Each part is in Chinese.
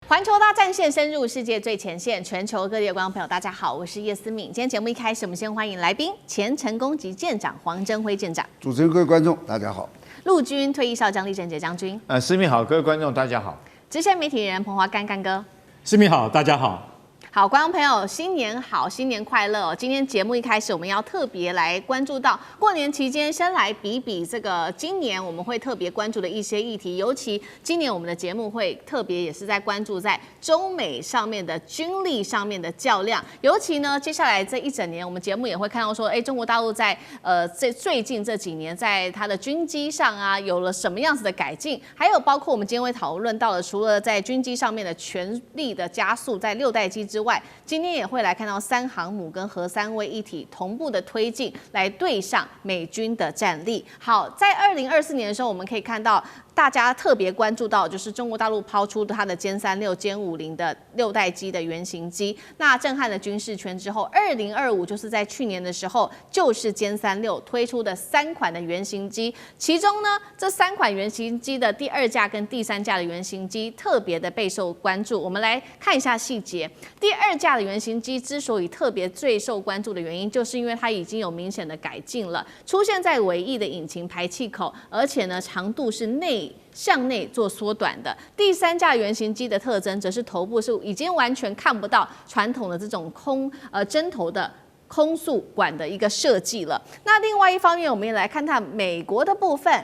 环球大战线深入世界最前线，全球各地的观众朋友，大家好，我是叶思敏。今天节目一开始，我们先欢迎来宾前成功级舰长黄征辉舰长。主持人、各位观众，大家好。陆军退役少将厉正杰将军。思敏好，各位观众大家好。资深媒体人彭华干干哥。思敏好，大家好。好，观众朋友，新年好，新年快乐哦！今天节目一开始，我们要特别来关注到过年期间，先来比比这个今年我们会特别关注的一些议题，尤其今年我们的节目会特别也是在关注在中美上面的军力上面的较量，尤其呢，接下来这一整年，我们节目也会看到说，中国大陆在最近这几年在它的军机上啊，有了什么样子的改进，还有包括我们今天会讨论到的，除了在军机上面的全力的加速，在6代机之外，今天也会来看到3航母跟核3位一体同步的推进，来对上美军的战力。好，在2024年的时候，我们可以看到大家特别关注到，就是中国大陆抛出它的歼36、歼50的6代机的原型机，那震撼了军事圈之后，2025就是在去年的时候，就是歼36推出的3款的原型机，其中呢，这3款原型机的第2架跟第3架的原型机特别的备受关注。我们来看一下细节。第2架的原型机之所以特别最受关注的原因，就是因为它已经有明显的改进了，出现在尾翼的引擎排气口，而且呢，长度是向内做缩短的。第3架原型机的特征则是头部是已经完全看不到传统的这种针头的空速管的一个设计了。那另外一方面，我们也来看看美国的部分。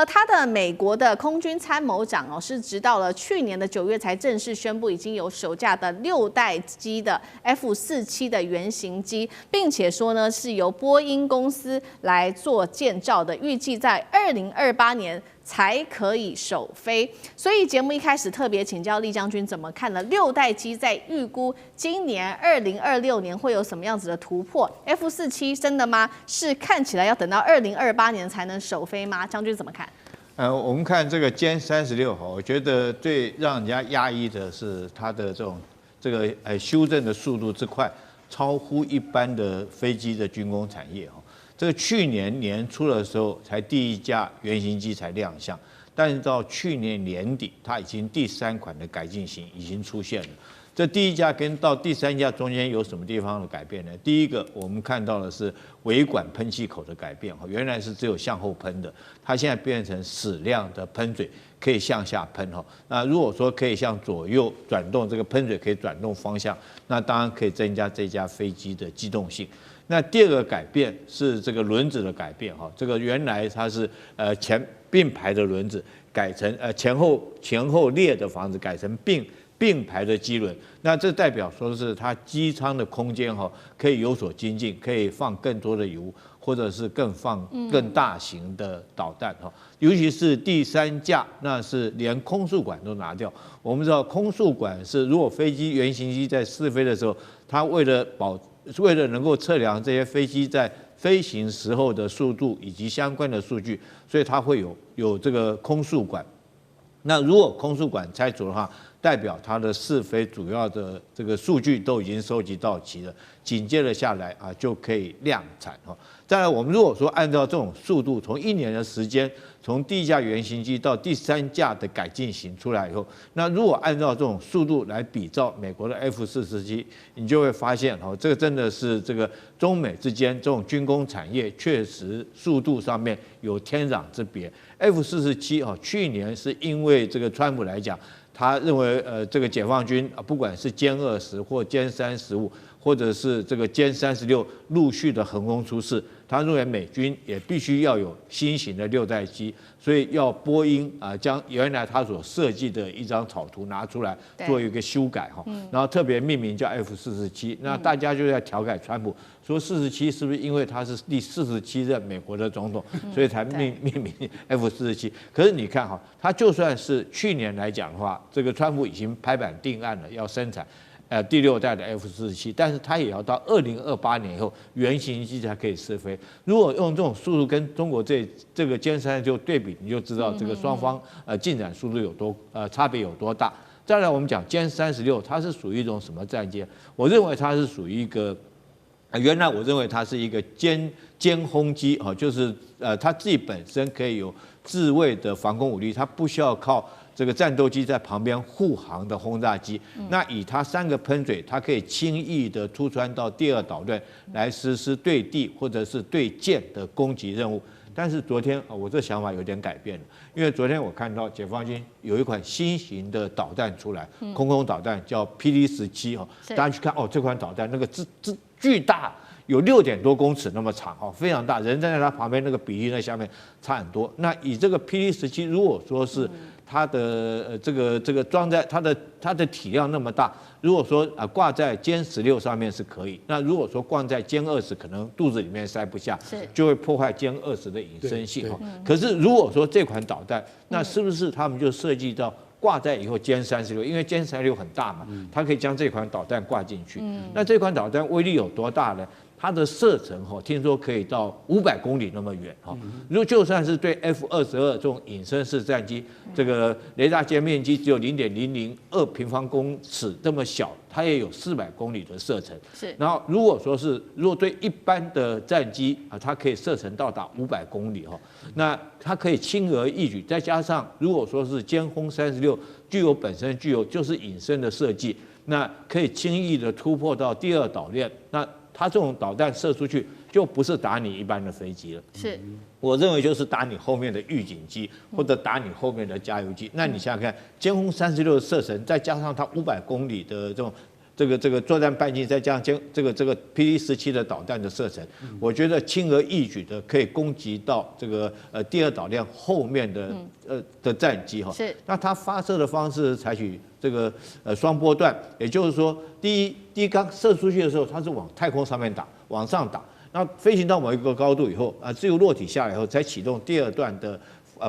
他的美国的空军参谋长是直到了去年的9月才正式宣布，已经有首架的6代机的 F-47的原型机，并且说呢是由波音公司来做建造的，预计在2028年才可以首飞。所以节目一开始特别请教厉将军怎么看了6代机在预估今年2026年会有什么样子的突破 ？F-47真的吗？是看起来要等到2028年才能首飞吗？将军怎么看？我们看这个歼36我觉得最让人家压抑的是它的这个修正的速度之快，超乎一般的飞机的军工产业这个去年年初的时候才第1架原型机才亮相，但是到去年年底，它已经第3款的改进型已经出现了。这第1架跟到第3架中间有什么地方的改变呢？第一个，我们看到的是尾管喷气口的改变原来是只有向后喷的，它现在变成矢量的喷嘴，可以向下喷那如果说可以向左右转动，这个喷嘴可以转动方向，那当然可以增加这架飞机的机动性。那第2个改变是这个轮子的改变这个原来它是前并排的轮子改成前后列的房子改成并排的机轮，那这代表说是它机舱的空间可以有所精进，可以放更多的油，或者是放更大型的导弹尤其是第3架，那是连空速管都拿掉。我们知道空速管是如果飞机原型机在试飞的时候，它为了能够测量这些飞机在飞行时候的速度以及相关的数据，所以它会有这个空速管。那如果空速管拆除的话，代表它的试飞主要的这个数据都已经收集到齐了，紧接着下来就可以量产再来，我们如果说按照这种速度，从1年的时间，从第1架原型机到第3架的改进型出来以后，那如果按照这种速度来比照美国的 F-47，你就会发现这个真的是这个中美之间这种军工产业确实速度上面有天壤之别。F-47去年是因为这个川普来讲，他认为这个解放军不管是歼20或歼35，或者是这个歼36陆续的横空出世，他认为美军也必须要有新型的6代机，所以要波音将原来他所设计的一张草图拿出来做一个修改然后特别命名叫 F-47。那大家就在调侃川普说47是不是因为他是第47任美国的总统，所以才命名 F-47？可是你看他就算是去年来讲的话，这个川普已经拍板定案了，要生产第6代的 F-47，但是它也要到2028年以后原型机才可以试飞。如果用这种速度跟中国这个歼36对比，你就知道这个双方进展速度有多差别有多大。再来，我们讲歼36，它是属于一种什么战舰？我认为它是属于一个原来我认为它是一个歼轰机就是它自己本身可以有自卫的防空武力，它不需要靠这个战斗机在旁边护航的轰炸机。那以它3个喷嘴，它可以轻易的突穿到第2岛链来实施对地或者是对舰的攻击任务。但是昨天我这想法有点改变了，因为昨天我看到解放军有一款新型的导弹出来，空空导弹叫PD-17大家去看这款导弹那个巨大。有6点多公尺那么长非常大，人站在它旁边那个比例在下面差很多。那以这个 PD-17，如果说是它的这个装在它的体量那么大，如果说挂在歼16上面是可以，那如果说挂在歼20，可能肚子里面塞不下，就会破坏歼20的隐身性可是如果说这款导弹，那是不是他们就设计到挂在以后歼36，因为歼36很大嘛，它可以将这款导弹挂进去。那这款导弹威力有多大呢？它的射程听说可以到500公里那么远如果就算是对 F-22这种隐身式战机，这个雷达歼灭机只有0.002平方公尺这么小，它也有400公里的射程。然后如果对一般的战机它可以射程到达500公里那它可以轻而易举，再加上如果说是歼轰36本身具有就是隐身的设计，那可以轻易的突破到第2岛链，那它这种导弹射出去就不是打你一般的飞机了，我认为就是打你后面的预警机或者打你后面的加油机。那你想想看，歼轰36的射程，再加上它500公里的这个作战半径，再加上这个 PD-17的导弹的射程，我觉得轻而易举的可以攻击到这个第2岛链后面的战机那它发射的方式采取这个双波段，也就是说，第一刚射出去的时候，它是往太空上面打，往上打，那飞行到某一个高度以后自由落体下来以后，才启动第2段的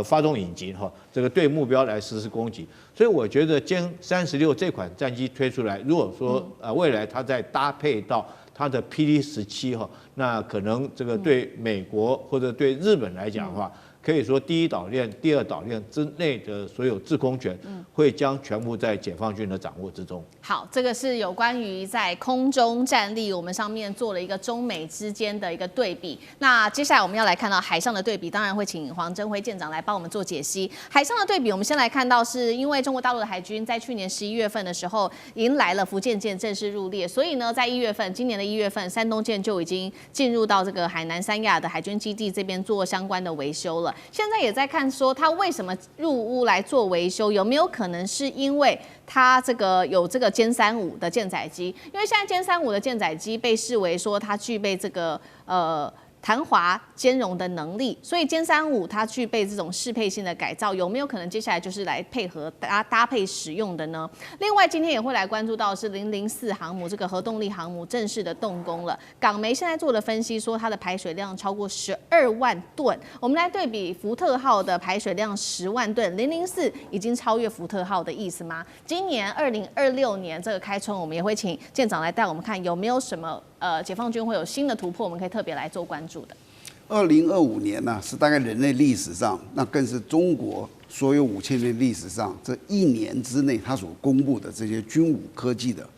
发动引擎这个对目标来实施攻击。所以我觉得歼36这款战机推出来，如果说未来它再搭配到它的 PD-17那可能这个对美国或者对日本来讲的话，可以说第1岛链、第2岛链之内的所有制空权，会将全部在解放军的掌握之中。好，这个是有关于在空中战力，我们上面做了一个中美之间的一个对比。那接下来我们要来看到海上的对比，当然会请黄征辉舰长来帮我们做解析。海上的对比，我们先来看到是因为中国大陆的海军在去年11月份的时候迎来了福建舰正式入列，所以呢，在今年的1月份，山东舰就已经进入到这个海南三亚的海军基地这边做相关的维修了。现在也在看说他为什么入屋来做维修，有没有可能是因为他有这个歼35的舰载机？因为现在歼35的舰载机被视为说它具备这个弹滑兼容的能力，所以歼35它具备这种适配性的改造，有没有可能接下来就是来配合搭配使用的呢？另外，今天也会来关注到是004航母这个核动力航母正式的动工了。港媒现在做的分析说，它的排水量超过12万吨。我们来对比福特号的排水量10万吨，004已经超越福特号的意思吗？今年2026年这个开春，我们也会请舰长来带我们看有没有什么解放军会有新的突破，我们可以特别来做关注的。2025年呢，是大概人类历史上，那更是中国所有5000年历史上这1年之内，它所公布的这些军武科技的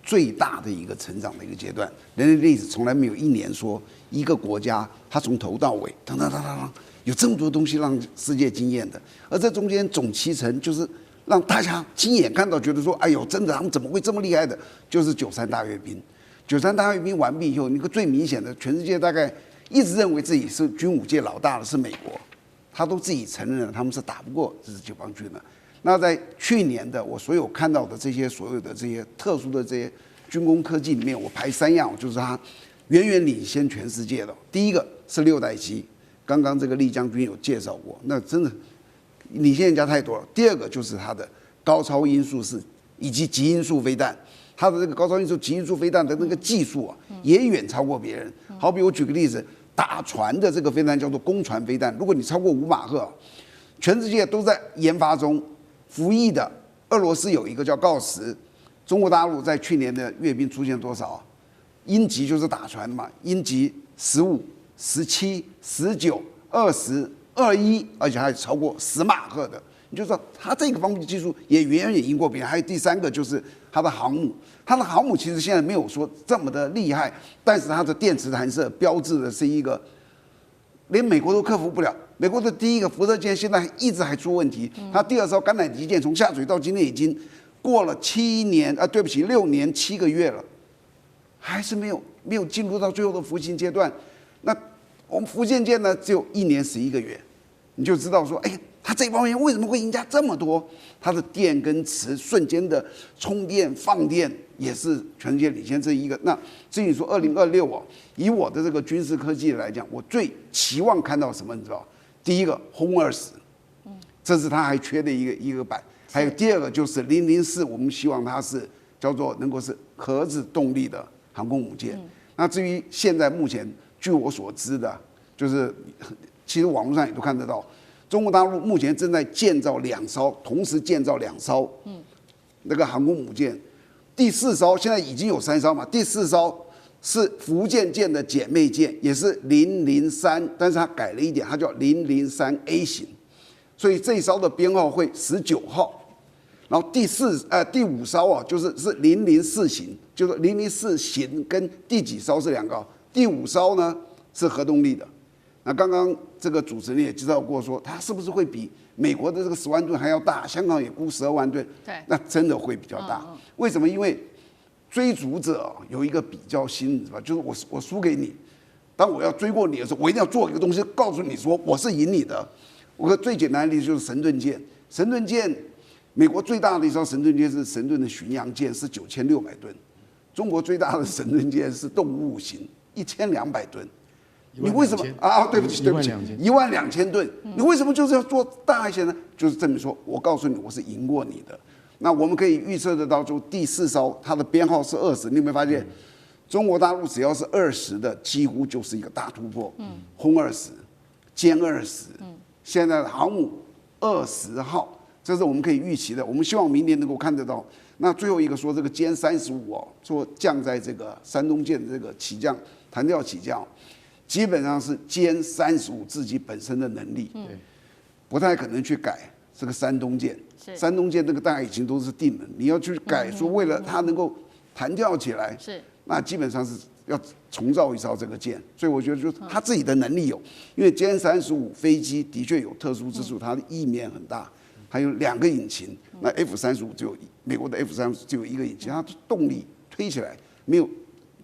最大的一个成长的一个阶段。人类历史从来没有1年说一个国家它从头到尾，有这么多东西让世界惊艳的，而这中间总期程就是让大家亲眼看到，觉得说，哎呦，真的他们怎么会这么厉害的？就是93大阅兵。93大阅兵完毕以后，那个最明显的，全世界大概一直认为自己是军武界老大的是美国，他都自己承认了他们是打不过这支解放军的。那在去年的我所有看到的这些所有的这些特殊的这些军工科技里面，我排3样，就是它远远领先全世界的。第一个是6代机，刚刚这个厉将军有介绍过，那真的领先人家太多了。第二个就是它的高超音速式以及极音速飞弹。它的这个高超音速、极音速飞弹的那个技术也远超过别人。好比我举个例子，打船的这个飞弹叫做攻船飞弹，如果你超过5马赫，全世界都在研发中。服役的俄罗斯有一个叫锆石，中国大陆在去年的阅兵出现多少？鹰击就是打船嘛，鹰击15、17、19、20、21，而且还超过10马赫的。你就知道它这个方面的技术也远远赢过别人。还有第3个就是它的航母，它的航母其实现在没有说这么的厉害，但是它的电磁弹射标志的是一个连美国都克服不了。美国的第一个福特舰现在一直还出问题，它第二艘甘乃迪舰从下水到今天已经过了6年7个月了，还是没有进入到最后的服刑阶段。那我们福建舰呢，只有1年11个月，你就知道说，哎，它这方面为什么会赢家这么多？它的电跟磁瞬间的充电放电也是全世界领先这一个。那至于说2026哦，以我的这个军事科技来讲，我最期望看到什么？你知道？第一个轰20，这是它还缺的一个版。还有第二个就是004，我们希望它是叫做能够是核子动力的航空母舰。那至于现在目前据我所知的，就是其实网络上也都看得到，中国大陆目前正在建造同时建造2艘，那个航空母舰。第4艘现在已经有3艘嘛，第4艘是福建舰的姐妹舰，也是003，但是它改了一点，它叫003A 型，所以这一艘的编号会19号。然后第5艘啊，是004型，就是004型跟第几艘是2个，第5艘呢是核动力的。那刚刚这个主持人也知道过说，它是不是会比美国的这个10万吨还要大？香港也估12万吨，对，那真的会比较大。为什么？因为追逐者有一个比较心，是吧？就是我输给你，当我要追过你的时候，我一定要做一个东西，告诉你说我是赢你的。我最简单的例子就是神盾舰，神盾舰。美国最大的一艘神盾舰是神盾的巡洋舰，是9600吨。中国最大的神盾舰是动物型，1200吨。你为什么啊？对不起，12000吨。你为什么就是要做大一些呢？就是证明说，我告诉你，我是赢过你的。那我们可以预测得到，就第4艘它的编号是20，你有没有发现？中国大陆只要是20的，几乎就是一个大突破。轰20，歼20，现在的航母20号。这是我们可以预期的，我们希望明年能够看得到。那最后一个说这个歼35哦，说降在这个山东舰的这个起降弹跳起降，基本上是歼35自己本身的能力，不太可能去改这个山东舰。山东舰这个大概已经都是定了，你要去改说为了它能够弹跳起来，那基本上是要重造一艘这个舰。所以我觉得就是它自己的能力有，因为歼35飞机的确有特殊之处，它的翼面很大。还有2个引擎，那 F35美国的 F35只有1个引擎，它动力推起来没有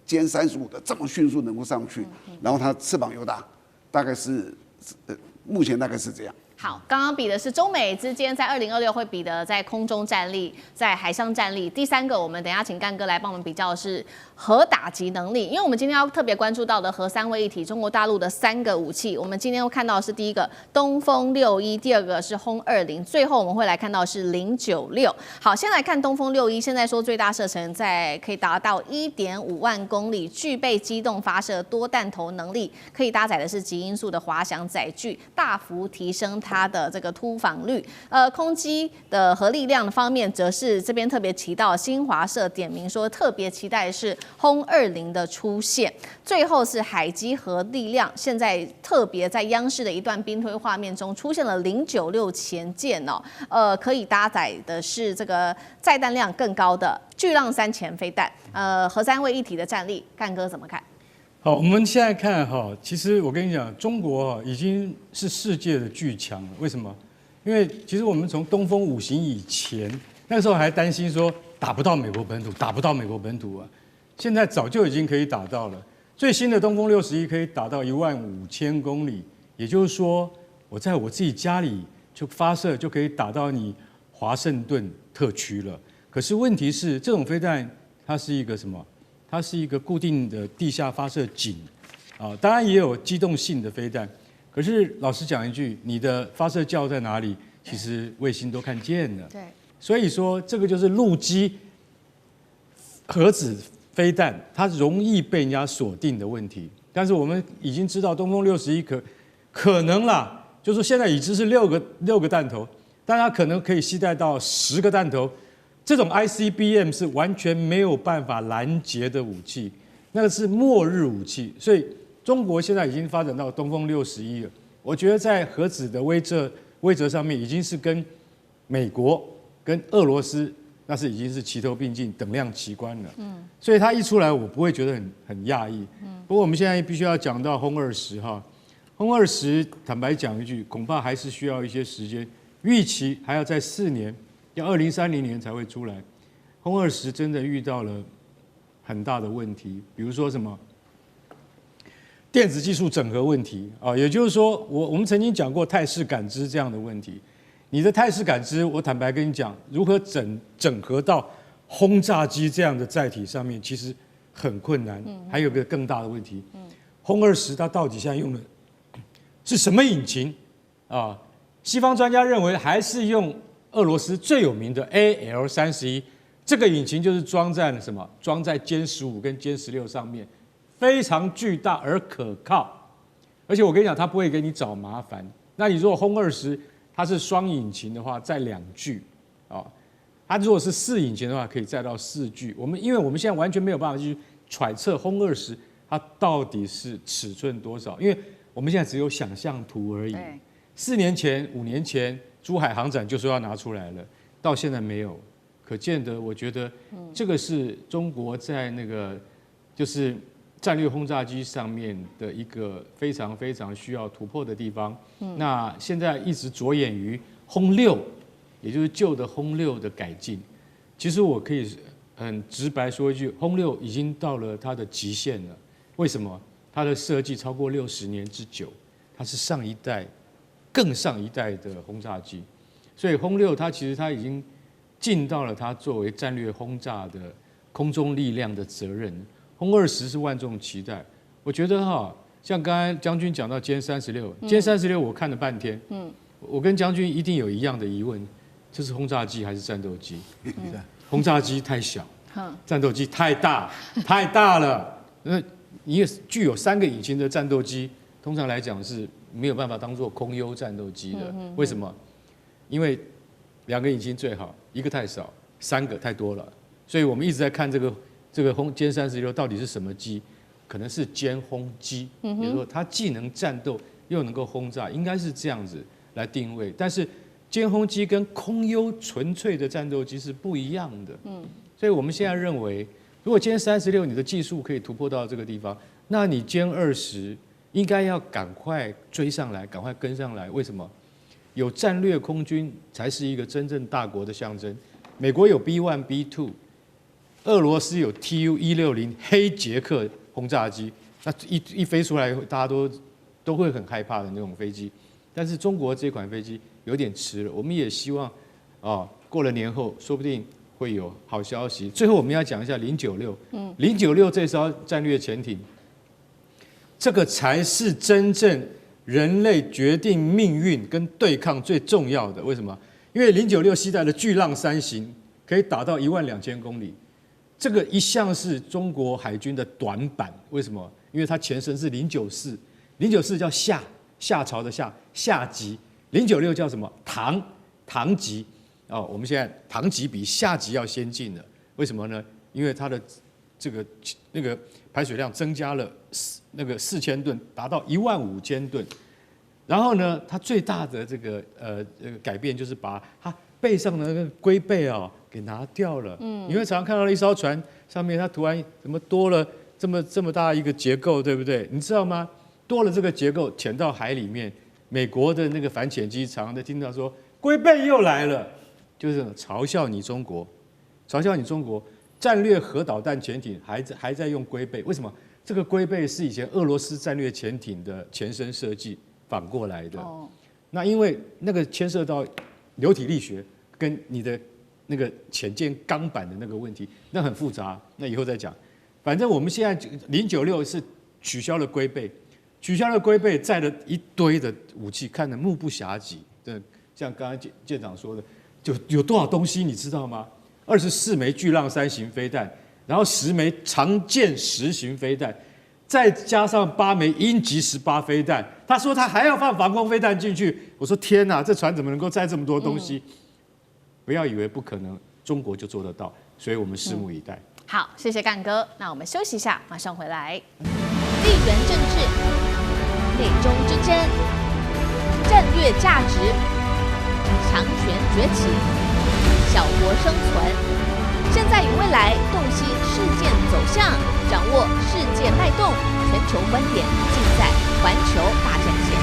歼35的这么迅速能够上去，然后它翅膀又大，大概是目前大概是这样。好，刚刚比的是中美之间在2026会比的在空中战力、在海上战力。第3个，我们等一下请干哥来帮我们比较的是核打击能力，因为我们今天要特别关注到的核3位一体，中国大陆的3个武器，我们今天会看到的是第一个东风61，第2个是轰20，最后我们会来看到的是096。好，先来看东风61，现在说最大射程可以达到1.5万公里，具备机动发射多弹头能力，可以搭载的是极音速的滑翔载具，大幅提升它的这个突防率。空机的核力量的方面，则是这边特别提到新华社点名说，特别期待的是轰20的出现。最后是海基核力量，现在特别在央视的一段兵推画面中出现了096前舰哦，可以搭载的是这个载弹量更高的巨浪3前飞弹。核3位一体的战力，干哥怎么看？好，我们现在看哈，其实我跟你讲，中国已经是世界的巨强了。为什么？因为其实我们从东风5型以前，那个时候还担心说打不到美国本土，打不到美国本土啊。现在早就已经可以打到了。最新的东风61可以打到15000公里，也就是说，我在我自己家里就发射就可以打到你华盛顿特区了。可是问题是，这种飞弹它是一个什么？它是一个固定的地下发射井，啊，当然也有机动性的飞弹。可是老实讲一句，你的发射架在哪里？其实卫星都看见了。对，所以说这个就是陆基核子飞弹，它容易被人家锁定的问题。但是我们已经知道东风61可能啦，就是现在已知是六个弹头，但它可能可以携带到10个弹头。这种 ICBM 是完全没有办法拦截的武器，那个是末日武器。所以中国现在已经发展到东风61了。我觉得在核子的威慑上面，已经是跟美国跟俄罗斯那是已经是齐头并进、等量齐观了。所以它一出来，我不会觉得很讶异。不过我们现在必须要讲到轰20哈，轰20，坦白讲一句，恐怕还是需要一些时间，预期还要在4年，要2030年才会出来。轰20真的遇到了很大的问题，比如说什么电子技术整合问题啊，也就是说，我们曾经讲过态势感知这样的问题。你的态势感知，我坦白跟你讲，如何整合到轰炸机这样的载体上面，其实很困难。还有个更大的问题，轰20它到底现在用的是什么引擎啊？西方专家认为还是用俄罗斯最有名的 AL31，这个引擎就是装在了什么？装在歼15跟歼16上面，非常巨大而可靠。而且我跟你讲，它不会给你找麻烦。那你如果轰20，它是双引擎的话，载2具啊。它如果是4引擎的话，可以载到4具。因为我们现在完全没有办法去揣测轰20它到底是尺寸多少，因为我们现在只有想象图而已。4年前、5年前，珠海航展就说要拿出来了，到现在没有，可见得我觉得这个是中国在那个就是战略轰炸机上面的一个非常非常需要突破的地方。那现在一直着眼于轰6，也就是旧的轰6的改进。其实我可以很直白说一句，轰6已经到了它的极限了。为什么？它的设计超过60年之久，它是上一代、更上一代的轰炸机，所以轰6它其实它已经尽到了它作为战略轰炸的空中力量的责任。轰20是万众期待，我觉得像刚才将军讲到歼36我看了半天，我跟将军一定有一样的疑问，这是轰炸机还是战斗机？轰炸机太小，战斗机太大了。你也具有3个引擎的战斗机，通常来讲是没有办法当做空优战斗机的。为什么？因为2个引擎最好，1个太少，3个太多了。所以我们一直在看这个歼36到底是什么机？可能是歼轰机，也就是说它既能战斗又能够轰炸，应该是这样子来定位。但是歼轰机跟空优纯粹的战斗机是不一样的。所以我们现在认为，如果歼36你的技术可以突破到这个地方，那你歼20应该要赶快追上来，赶快跟上来。为什么？有战略空军才是一个真正大国的象征。美国有 B1、B2， 俄罗斯有 TU-160黑捷克轰炸机，那一飞出来，大家都会很害怕的那种飞机。但是中国这款飞机有点迟了，我们也希望过了年后，说不定会有好消息。最后我们要讲一下096，096这艘战略潜艇，这个才是真正人类决定命运跟对抗最重要的。为什么？因为096携带的巨浪3型可以打到12000公里，这个一向是中国海军的短板。为什么？因为它前身是094叫夏朝的夏级，096叫什么？唐级。我们现在唐级比夏级要先进了。为什么呢？因为它的那个排水量增加了4000吨，达到15000吨。然后呢，它最大的这个改变就是把它背上的那个龟背给拿掉了。你会常常看到一艘船上面它突然怎么多了这么大一个结构，对不对？你知道吗？多了这个结构潜到海里面，美国的那个反潜机常常在听到说龟背又来了，就是嘲笑你中国，战略核导弹潜艇还在用龟背。为什么？这个龟背是以前俄罗斯战略潜艇的前身设计反过来的。那因为那个牵涉到流体力学跟你的那个潜舰钢板的那个问题，那很复杂，那以后再讲。反正我们现在096是取消了龟背，载了一堆的武器，看得目不暇接。像刚刚舰长说的，就有多少东西你知道吗？24枚巨浪3型飞弹，然后10枚长剑10型飞弹，再加上8枚鹰击18飞弹。他说他还要放防空飞弹进去。我说天哪，这船怎么能够载这么多东西？不要以为不可能，中国就做得到。所以我们拭目以待。好，谢谢干哥。那我们休息一下，马上回来。地缘政治、美中之争、战略价值、强权崛起、小国生存，现在与未来洞悉事件走向，掌握世界脉动，全球观点尽在环球大战线。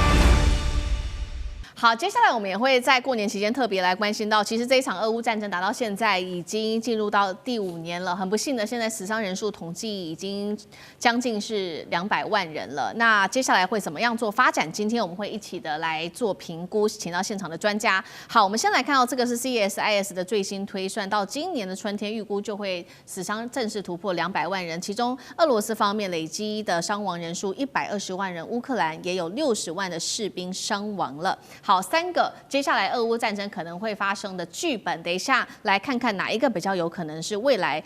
好，接下来我们也会在过年期间特别来关心到，其实这一场俄乌战争打到现在已经进入到第5年了，很不幸的，现在死伤人数统计已经将近是200万人了。那接下来会怎么样做发展？今天我们会一起的来做评估，请到现场的专家。好，我们先来看到这个是 CSIS 的最新推算，到今年的春天预估就会死伤正式突破200万人，其中俄罗斯方面累积的伤亡人数120万人，乌克兰也有60万的士兵伤亡了。好，3个接下来俄乌战争可能会发生的剧本，等一下来看看哪一个比较有可能是未来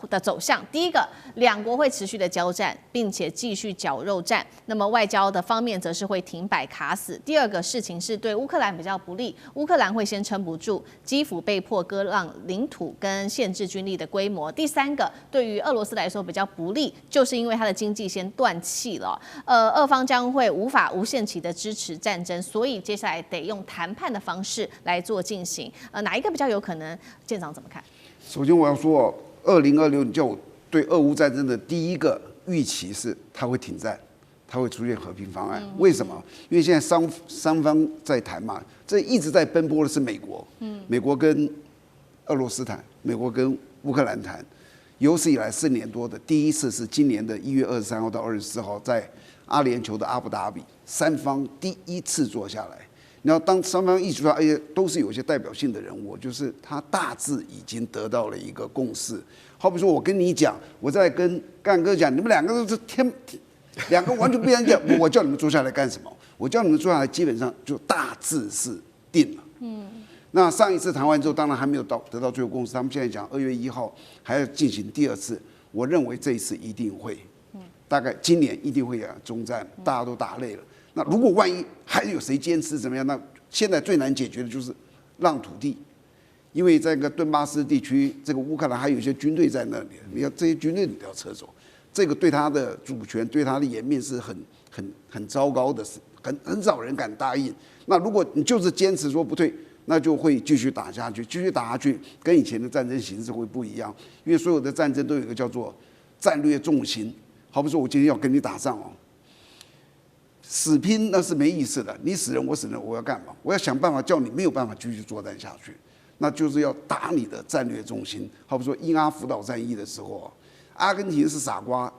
的走向。第一个，2国会持续的交战，并且继续绞肉战，那么外交的方面则是会停摆卡死。第二个事情是对乌克兰比较不利，乌克兰会先撑不住，基辅被迫割让领土跟限制军力的规模。第3个，对于俄罗斯来说比较不利，就是因为它的经济先断气了，俄方将会无法无限期的支持战争，所以接下来得用谈判的方式来做进行。哪一个比较有可能？舰长怎么看？首先我要说，2026你叫我对俄乌战争的第一个预期是它会停战，它会出现和平方案。为什么？因为现在双方在谈嘛，这一直在奔波的是美国，美国跟俄罗斯谈，美国跟乌克兰谈，有史以来4年多的第一次是今年的1月23号到24号在阿联酋的阿布达比，3方第一次坐下来。然后当双方一起说，而且都是有一些代表性的人物，就是他大致已经得到了一个共识。好比说，我跟你讲，我在跟干哥讲，你们2个都是2个完全不一样讲，我叫你们坐下来干什么？我叫你们坐下来，基本上就大致是定了。那上一次谈完之后，当然还没有得到最后共识。他们现在讲2月1号还要进行第2次，我认为这一次一定会，大概今年一定会有中战，大家都打累了。那如果万一还有谁坚持怎么样？那现在最难解决的就是让土地，因为在顿巴斯地区，这个乌克兰还有一些军队在那里，你要这些军队你都要撤走，这个对他的主权、对他的颜面是很糟糕的事，很少人敢答应。那如果你就是坚持说不退，那就会继续打下去，继续打下去，跟以前的战争形式会不一样，因为所有的战争都有一个叫做战略重心。好比说，我今天要跟你打仗哦。死拼那是没意思的，你死人我死人，我要干嘛？我要想办法叫你没有办法继续作战下去，那就是要打你的战略重心。好比说英阿福岛战役的时候，阿根廷是傻瓜，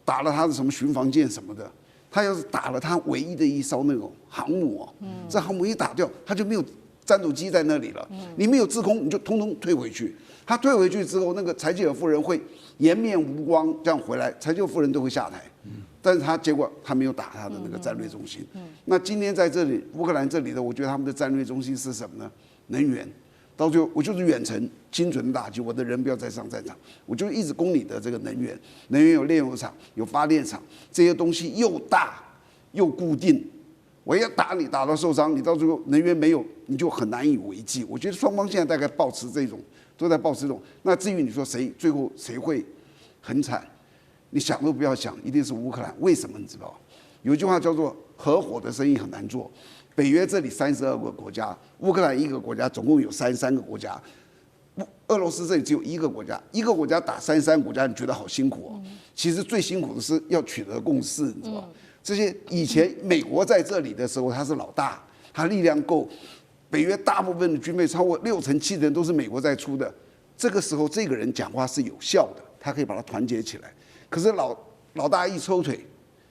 打了他的什么巡防舰什么的，他要是打了他唯一的一艘那种航母哦，这航母一打掉，他就没有战斗机在那里了，你没有制空，你就通通退回去。他退回去之后，那个柴契尔夫人会颜面无光这样回来，柴契尔夫人都会下台。但是结果他没有打他的那个战略中心。那今天在这里乌克兰这里的，我觉得他们的战略中心是什么呢？能源。到最后我就是远程精准打击，我的人不要再上战场，我就一直攻你的这个能源。能源有炼油厂，有发电厂，这些东西又大又固定。我要打你，打到受伤，你到最后能源没有，你就很难以为继。我觉得双方现在大概保持这种，都在保持这种。那至于你说最后谁会很惨？你想都不要想，一定是乌克兰。为什么你知道？有一句话叫做“合伙的生意很难做”。北约这里32个国家，乌克兰1个国家，总共有33个国家。俄罗斯这里只有1个国家，1个国家打33个国家，你觉得好辛苦哦。其实最辛苦的是要取得共识，你知道吗？这些以前美国在这里的时候，他是老大，他力量够。北约大部分的军备超过7成7成都是美国在出的。这个时候，这个人讲话是有效的，他可以把它团结起来。可是老大一抽腿，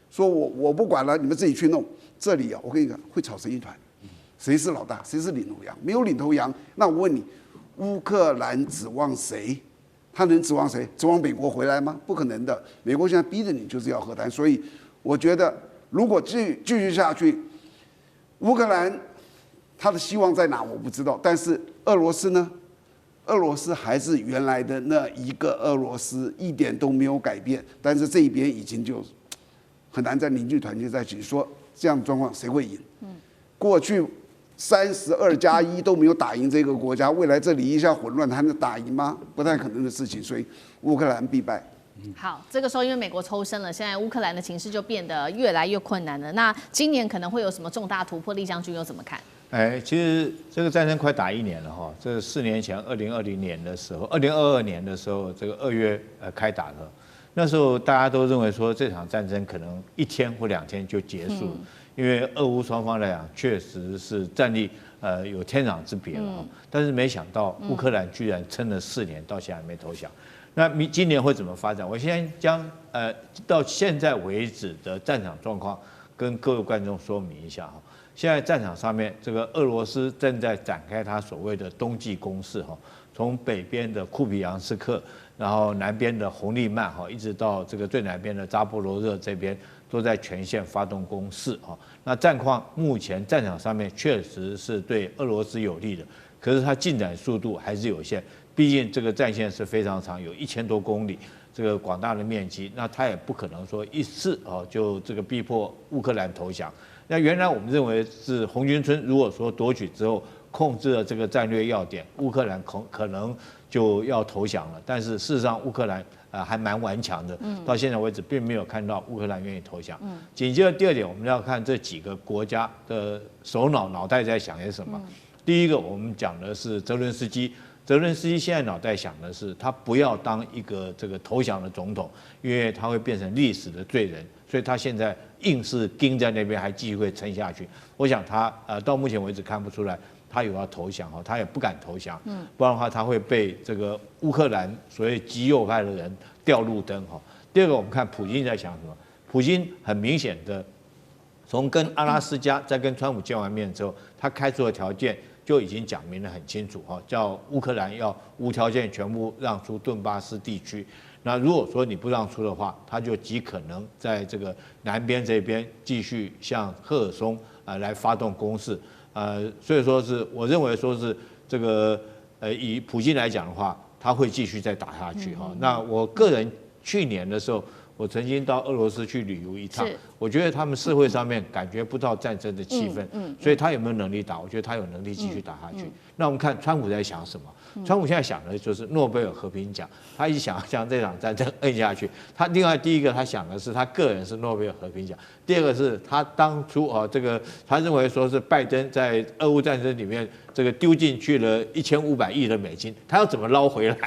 说我不管了，你们自己去弄。这里啊，我跟你讲，会吵成一团。谁是老大？谁是领头羊？没有领头羊，那我问你，乌克兰指望谁？他能指望谁？指望美国回来吗？不可能的。美国现在逼着你就是要和谈，所以我觉得如果继续下去，乌克兰他的希望在哪我不知道，但是俄罗斯呢？俄罗斯还是原来的那一个俄罗斯，一点都没有改变。但是这一边已经就很难再凝聚团结在一起。说这样的状况谁会赢？过去32+1都没有打赢这个国家，未来这里一下混乱，还能打赢吗？不太可能的事情。所以乌克兰必败。好，这个时候因为美国抽身了，现在乌克兰的情势就变得越来越困难了。那今年可能会有什么重大突破？厉将军又怎么看？其实这个战争快打1年了哈。这4年前，2020年的时候，2022年的时候，这个2月开打的，那时候大家都认为说这场战争可能1天或2天就结束，因为俄乌双方来讲确实是战力有天壤之别了，但是没想到乌克兰居然撑了4年，到现在还没投降。那今年会怎么发展？我先将到现在为止的战场状况跟各位观众说明一下哈。现在战场上面，这个俄罗斯正在展开它所谓的冬季攻势哈，从北边的库皮扬斯克，然后南边的红利曼哈，一直到这个最南边的扎波罗热这边，都在全线发动攻势哈。那战况目前战场上面确实是对俄罗斯有利的，可是它进展速度还是有限，毕竟这个战线是非常长，有1000多公里。这个广大的面积，那他也不可能说一次就这个逼迫乌克兰投降。那原来我们认为是红军村如果说夺取之后控制了这个战略要点，乌克兰可能就要投降了。但是事实上乌克兰还蛮顽强的，到现在为止并没有看到乌克兰愿意投降。紧接着第二点，我们要看这几个国家的首脑袋在想些什么。第一个我们讲的是泽伦斯基。泽伦斯基现在脑袋想的是，他不要当一个这个投降的总统，因为他会变成历史的罪人，所以他现在硬是盯在那边，还继续会撑下去。我想他到目前为止看不出来他有要投降他也不敢投降，不然的话他会被这个乌克兰所谓极右派的人吊路灯第二个，我们看普京在想什么？普京很明显的从跟阿拉斯加再跟川普见完面之后，他开出的条件就已经讲明得很清楚叫乌克兰要无条件全部让出顿巴斯地区。那如果说你不让出的话，他就极可能在这个南边这边继续向赫尔松来发动攻势。所以说是我认为说是这个以普京来讲的话，他会继续再打下去那我个人去年的时候，我曾经到俄罗斯去旅游一趟，我觉得他们社会上面感觉不到战争的气氛，所以他有没有能力打？我觉得他有能力继续打下去。那我们看川普在想什么？川普现在想的就是诺贝尔和平奖，他一想将这场战争摁下去。他另外第一个他想的是他个人是诺贝尔和平奖，第二个是他当初这个他认为说是拜登在俄乌战争里面这个丢进去了1500亿的美金，他要怎么捞回来？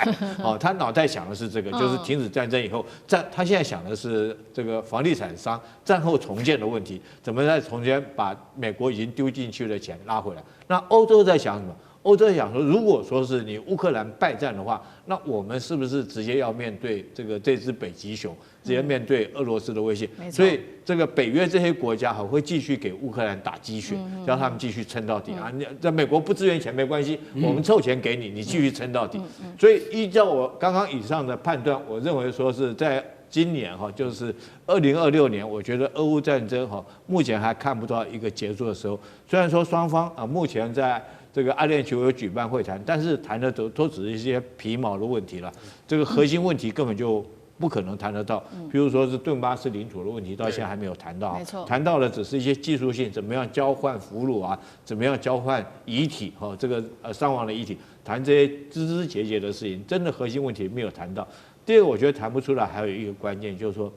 他脑袋想的是这个，就是停止战争以后，他现在想的是这个房地产商战后重建的问题，怎么在重建把美国已经丢进去的钱拉回来？那欧洲在想什么？欧洲在想说，如果说是你乌克兰败战的话，那我们是不是直接要面对这只北极熊，直接面对俄罗斯的威胁？所以这个北约这些国家会继续给乌克兰打鸡血，让他们继续撑到底啊！在美国不支援钱没关系，我们凑钱给你，你继续撑到底。所以依照我刚刚以上的判断，我认为说是在今年就是2026年，我觉得俄乌战争目前还看不到一个结束的时候。虽然说双方目前在这个阿联酋有举办会谈，但是谈的都只是一些皮毛的问题了，这个核心问题根本就不可能谈得到。比如说是顿巴斯领土的问题，到现在还没有谈到，谈到的只是一些技术性，怎么样交换俘虏怎么样交换遗体这个伤亡的遗体，谈这些枝枝节节的事情，真的核心问题没有谈到。第二个，我觉得谈不出来，还有一个关键就是说，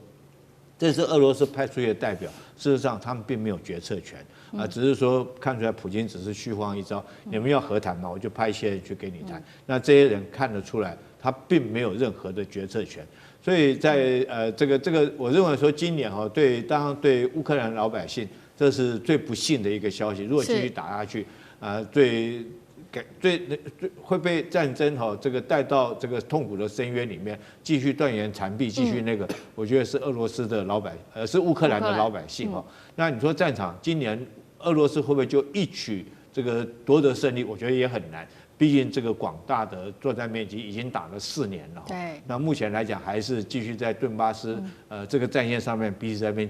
这是俄罗斯派出去的代表，事实上他们并没有决策权只是说看出来普京只是虚晃一招，你们要和谈嘛，我就派一些人去给你谈。那这些人看得出来，他并没有任何的决策权。所以在这个，我认为说今年当然对乌克兰老百姓，这是最不幸的一个消息。如果继续打下去，最会被战争这个带到这个痛苦的深渊里面，继续断垣残壁，继续我觉得是俄罗斯的是乌克兰的老百姓那你说战场今年俄罗斯会不会就一举这个夺得胜利？我觉得也很难。毕竟这个广大的作战面积已经打了4年了，对。那目前来讲还是继续在顿巴斯这个战线上面彼此在那边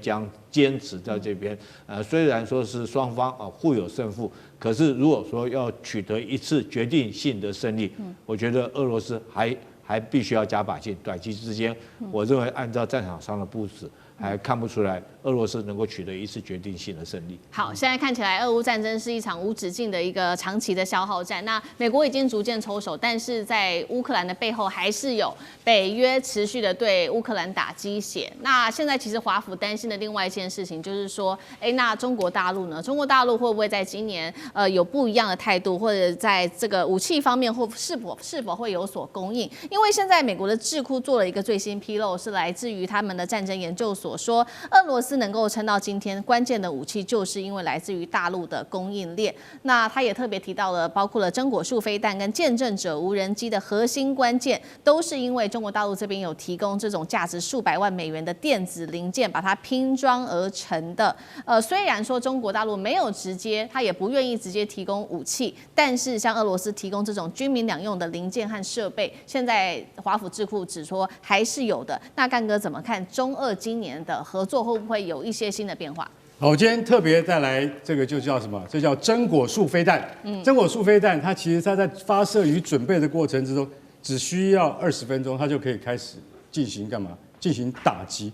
坚持在这边虽然说是双方互有胜负，可是如果说要取得一次决定性的胜利，我觉得俄罗斯还必须要加把劲。短期之间，我认为按照战场上的部署，还看不出来俄罗斯能够取得一次决定性的胜利。好，现在看起来俄乌战争是一场无止境的一个长期的消耗战。那美国已经逐渐抽手，但是在乌克兰的背后还是有北约持续的对乌克兰打鸡血。那现在其实华府担心的另外一件事情就是说，那中国大陆呢？中国大陆会不会在今年有不一样的态度，或者在这个武器方面或是否会有所供应？因为现在美国的智库做了一个最新披露，是来自于他们的战争研究所所说，俄罗斯能够撑到今天，关键的武器就是因为来自于大陆的供应链。那他也特别提到了，包括了真果树飞弹跟见证者无人机的核心关键，都是因为中国大陆这边有提供这种价值数百万美元的电子零件，把它拼装而成的。虽然说中国大陆没有直接，他也不愿意直接提供武器，但是像俄罗斯提供这种军民两用的零件和设备，现在华府智库指说还是有的。那干哥怎么看中俄今年的合作会不会有一些新的变化？好，我今天特别带来这个就叫什么？这叫真果树飞弹。真果树飞弹它其实它在发射与准备的过程之中，只需要20分钟，它就可以开始进行干嘛？进行打击。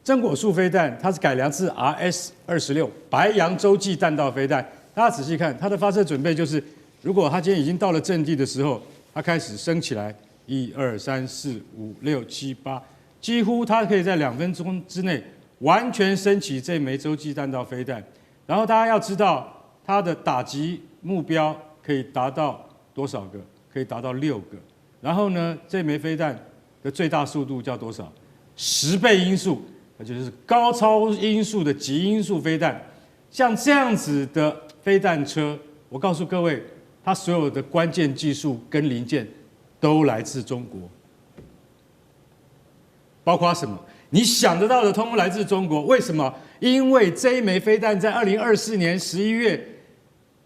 真果树飞弹它是改良自 RS-26白杨洲际弹道飞弹。大家仔细看，它的发射准备就是，如果它今天已经到了阵地的时候，它开始升起来，1、2、3、4、5、6、7、8，几乎它可以在2分钟之内完全升起这枚洲际弹道飞弹。然后大家要知道，它的打击目标可以达到多少个？可以达到6个。然后呢，这枚飞弹的最大速度叫多少？10倍音速，那就是高超音速的极音速飞弹。像这样子的飞弹车，我告诉各位，它所有的关键技术跟零件都来自中国，包括什么？你想得到的，通通来自中国。为什么？因为这一枚飞弹在2024年11月，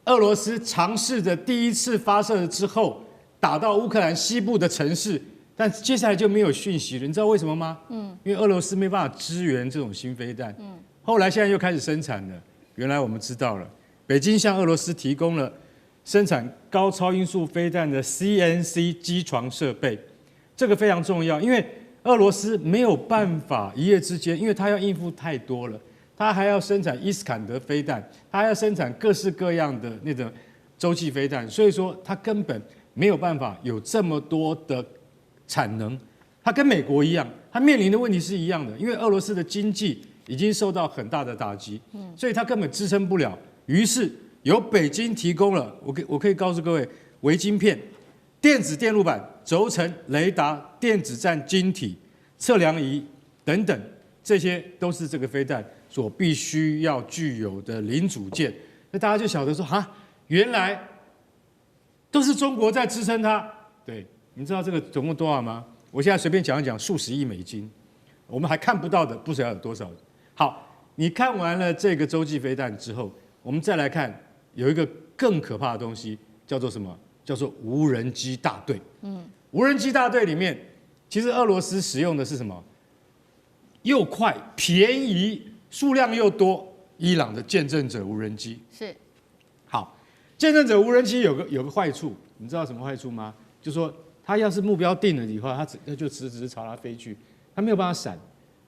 俄罗斯尝试着第一次发射之后，打到乌克兰西部的城市，但接下来就没有讯息了。你知道为什么吗？因为俄罗斯没办法支援这种新飞弹。后来现在又开始生产了。原来我们知道了，北京向俄罗斯提供了生产高超音速飞弹的 CNC 机床设备，这个非常重要，因为俄罗斯没有办法一夜之间，因为它要应付太多了，它还要生产伊斯坎德飞弹，它还要生产各式各样的那种洲际飞弹，所以说它根本没有办法有这么多的产能。它跟美国一样，它面临的问题是一样的，因为俄罗斯的经济已经受到很大的打击，所以它根本支撑不了。于是由北京提供了，我可以告诉各位，微晶片、电子电路板、轴承、雷达、电子战晶体、测量仪等等，这些都是这个飞弹所必须要具有的零组件。那大家就晓得说，哈，原来都是中国在支撑它。对，你知道这个总共多少吗？我现在随便讲一讲，数十亿美金，我们还看不到的不知道有多少。好，你看完了这个洲际飞弹之后，我们再来看有一个更可怕的东西，叫做什么？叫做无人机大队。无人机大队里面，其实俄罗斯使用的是什么？又快、便宜、数量又多，伊朗的见证者无人机。是。好，见证者无人机有个坏处，你知道什么坏处吗？就是说，它要是目标定了以后，它就直直朝它飞去，它没有办法闪，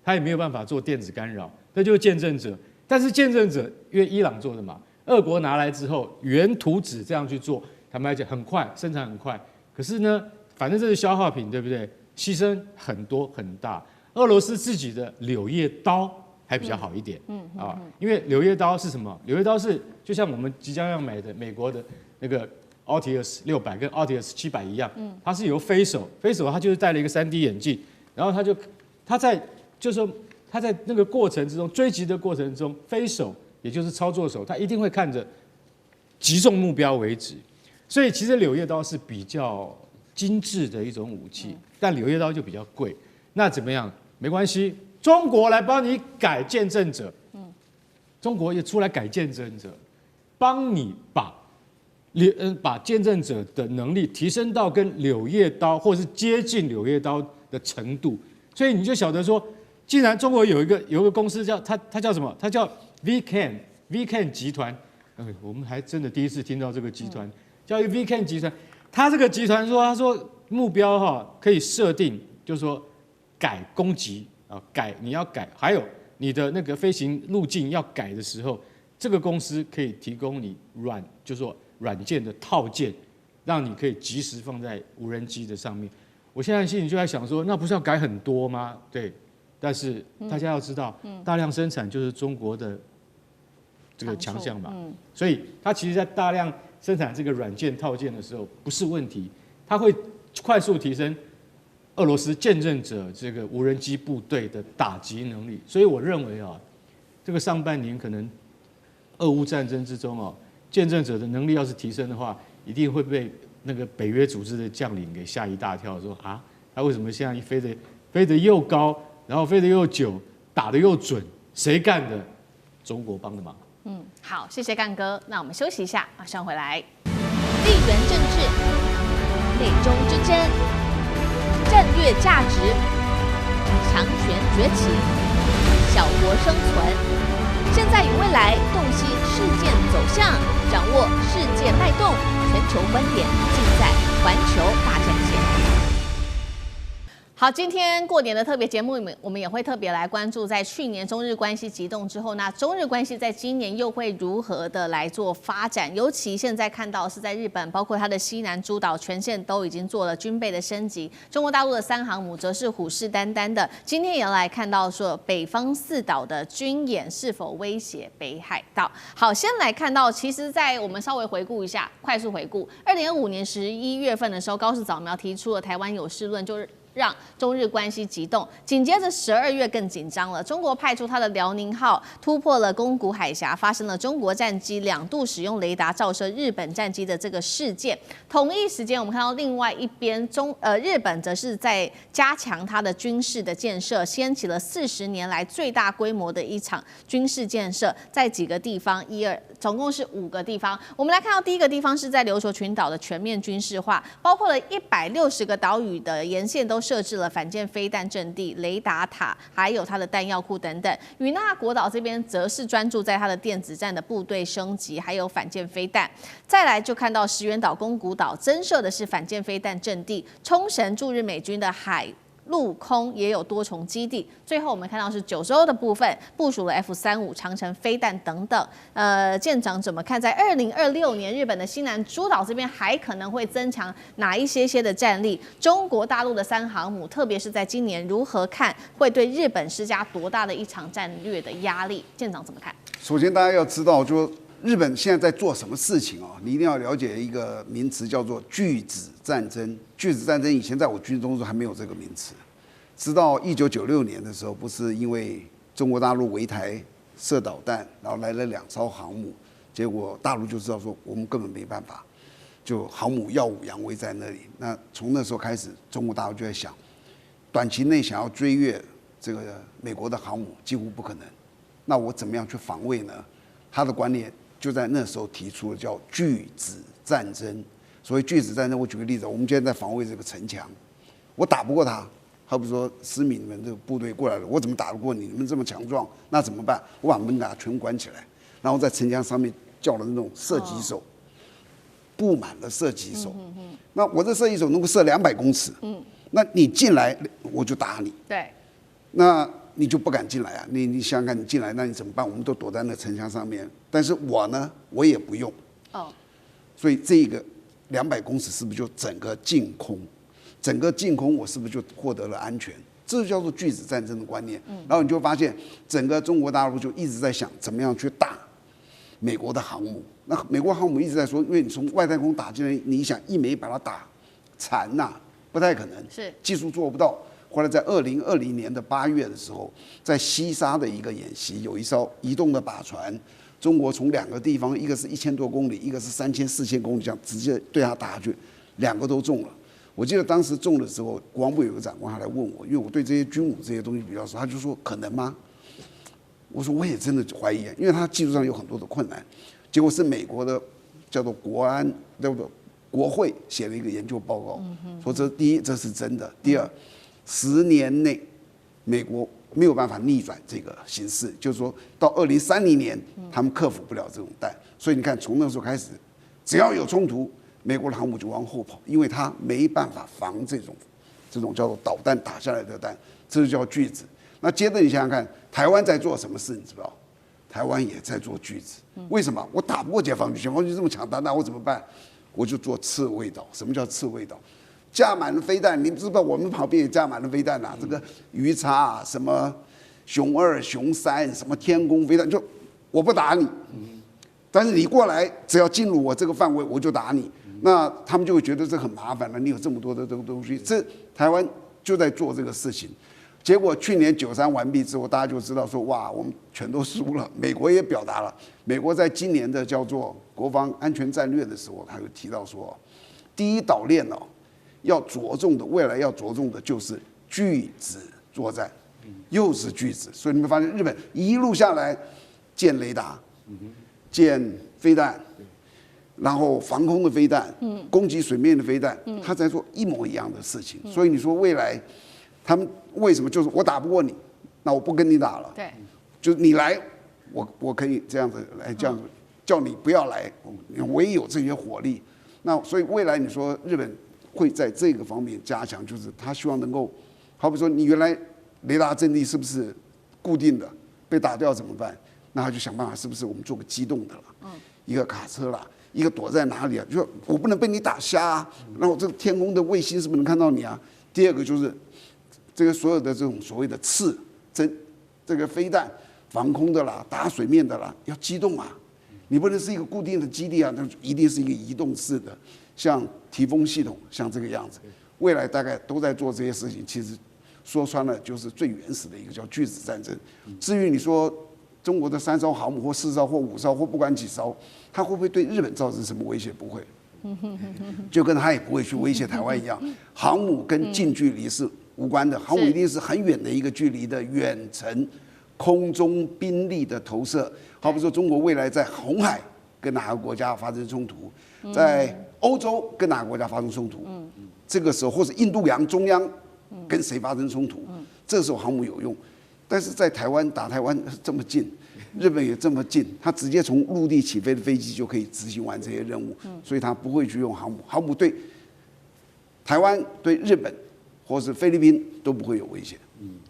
它也没有办法做电子干扰，那就是见证者。但是见证者因为伊朗做的嘛，俄国拿来之后原图纸这样去做，坦白讲很快，生产很快。可是呢，反正这是消耗品，对不对？牺牲很多很大。俄罗斯自己的柳叶刀还比较好一点，因为柳叶刀是什么？柳叶刀是就像我们即将要买的美国的那个 Altius 600跟 Altius 700一样，它是由飞手他就是戴了一个3D 眼镜，然后他在那个过程之中，追击的过程中，飞手也就是操作手，他一定会看着击中目标为止。所以其实柳叶刀是比较精致的一种武器，但柳叶刀就比较贵。那怎么样？没关系，中国来帮你改见证者，中国也出来改见证者，帮你把见证者的能力提升到跟柳叶刀或者是接近柳叶刀的程度。所以你就晓得说，既然中国有一个公司叫它叫什么？它叫 VCAN 集团。我们还真的第一次听到这个集团，叫 VCAN 集团。它这个集团说，他说目标可以设定，就是说改攻击啊，你要改，还有你的那个飞行路径要改的时候，这个公司可以提供你就是说软件的套件，让你可以及时放在无人机的上面。我现在心里就在想说，那不是要改很多吗？对，但是大家要知道，大量生产就是中国的这个强项嘛，所以它其实在大量生产这个软件套件的时候不是问题，它会快速提升俄罗斯见证者这个无人机部队的打击能力。所以我认为啊，这个上半年可能俄乌战争之中啊，见证者的能力要是提升的话，一定会被那个北约组织的将领给吓一大跳，说啊，他为什么现在飞得又高，然后飞得又久，打得又准，谁干的？中国帮的忙。好，谢谢干哥。那我们休息一下，马上回来。地缘政治、美中之争、战略价值、强权崛起、小国生存。现在与未来，洞悉事件走向，掌握世界脉动，全球观点尽在环球大战线。好，今天过年的特别节目，我们也会特别来关注，在去年中日关系急冻之后，那中日关系在今年又会如何的来做发展？尤其现在看到是在日本，包括它的西南诸岛全线都已经做了军备的升级，中国大陆的3航母则是虎视眈眈的。今天也要来看到说北方4岛的军演是否威胁北海道。好，先来看到，其实，在我们稍微回顾一下，快速回顾，2025年11月份的时候，高市早苗提出了台湾有事论，就是让中日关系急冻，紧接着12月更紧张了。中国派出它的辽宁号突破了宫古海峡，发生了中国战机2度使用雷达照射日本战机的这个事件。同一时间，我们看到另外一边日本则是在加强它的军事的建设，掀起了40年来最大规模的一场军事建设，在几个地方，总共是5个地方。我们来看到第一个地方是在琉球群岛的全面军事化，包括了160个岛屿的沿线都设置了反舰飞弹阵地、雷达塔，还有它的弹药库等等。与那国岛这边则是专注在它的电子战的部队升级，还有反舰飞弹。再来就看到石垣岛、宫古岛增设的是反舰飞弹阵地，冲绳驻日美军的海陆空也有多重基地。最后我们看到是九州的部分部署了 F-35长程飞弹等等。舰长怎么看？在2026年，日本的西南诸岛这边还可能会增强哪一些的战力？中国大陆的3航母，特别是在今年如何看，会对日本施加多大的一场战略的压力？舰长怎么看？首先，大家要知道，就日本现在在做什么事情啊？你一定要了解一个名词，叫做拒止战争。拒止战争以前在我军中的时候还没有这个名词，直到1996年的时候，不是因为中国大陆围台射导弹，然后来了2艘航母，结果大陆就知道说我们根本没办法，就航母耀武扬威在那里。那从那时候开始，中国大陆就在想，短期内想要追越这个美国的航母几乎不可能。那我怎么样去防卫呢？他的观念就在那时候提出了叫拒止战争。所谓拒止战争，我举个例子，我们现在在防卫这个城墙，我打不过他，好比说思敏你们这个部队过来了，我怎么打得过你？你们这么强壮，那怎么办？我把门给他全关起来，然后在城墙上面叫了那种射击手，布满了射击手。那我这射击手能够射200公尺，那你进来我就打你。对，那你就不敢进来啊！你想想看，你进来，那你怎么办？我们都躲在那城墙上面，但是我呢，我也不用。所以这个200公尺是不是就整个净空？整个净空，我是不是就获得了安全？这就叫做拒止战争的观念。然后你就发现，整个中国大陆就一直在想怎么样去打美国的航母。那美国航母一直在说，因为你从外太空打进来，你想一枚把它打残呐，不太可能，是技术做不到。后来在2020年的8月的时候，在西沙的一个演习，有一艘移动的靶船，中国从2个地方，一个是1000多公里，一个是3000、4000公里，这样直接对它打下去，2个都中了。我记得当时中的时候，国防部有个长官他来问我，因为我对这些军武这些东西比较熟，他就说可能吗？我说我也真的怀疑，因为他技术上有很多的困难。结果是美国的叫做国会写了一个研究报告，说这第一这是真的，第二10年内美国没有办法逆转这个形势，就是说到2030年他们克服不了这种弹，所以你看从那时候开始，只要有冲突，美国的航母就往后跑，因为它没办法防这种叫做导弹打下来的弹，这就叫拒止。那接着你想想看，台湾在做什么事，你知道？台湾也在做拒止。为什么？我打不过解放军，解放军这么强大，那我怎么办？我就做刺猬岛。什么叫刺猬岛？架满了飞弹，你知不知道我们旁边也架满了飞弹啊？这个鱼叉、什么熊2、熊3、什么天宫飞弹，就我不打你，但是你过来，只要进入我这个范围，我就打你。那他们就会觉得这很麻烦了。你有这么多的这个东西，这台湾就在做这个事情。结果去年93完毕之后，大家就知道说，哇，我们全都输了。美国也表达了，美国在今年的叫做国防安全战略的时候，他有提到说，第一岛链哦，要着重的未来要着重的就是拒止作战，又是拒止。所以你们发现日本一路下来建雷达，建飞弹。然后防空的飞弹，攻击水面的飞弹，他在做一模一样的事情。所以你说未来他们为什么就是我打不过你，那我不跟你打了，对，就是你来，我可以这样子来这样子叫你不要来，我也有这些火力。那所以未来你说日本会在这个方面加强，就是他希望能够，好比说你原来雷达阵地是不是固定的，被打掉怎么办？那他就想办法是不是我们做个机动的了，一个卡车啦。一个躲在哪里啊？就我不能被你打瞎啊！然后这个天空的卫星是不是能看到你啊？第二个就是这个所有的这种所谓的这个飞弹防空的啦、打水面的啦，要机动啊！你不能是一个固定的基地啊，那一定是一个移动式的，像提风系统，像这个样子。未来大概都在做这些事情，其实说穿了就是最原始的一个叫拒止战争。至于你说中国的3艘航母或4艘或5艘或不管几艘，它会不会对日本造成什么威胁？不会，就跟它也不会去威胁台湾一样。航母跟近距离是无关的，航母一定是很远的一个距离的远程空中兵力的投射。好比说，中国未来在红海跟哪个国家发生冲突，在欧洲跟哪个国家发生冲突，这个时候或者印度洋中央跟谁发生冲突，这时候航母有用。但是在台湾打台湾这么近，日本也这么近，他直接从陆地起飞的飞机就可以执行完这些任务，所以他不会去用航母。航母对台湾、对日本或是菲律宾都不会有威胁。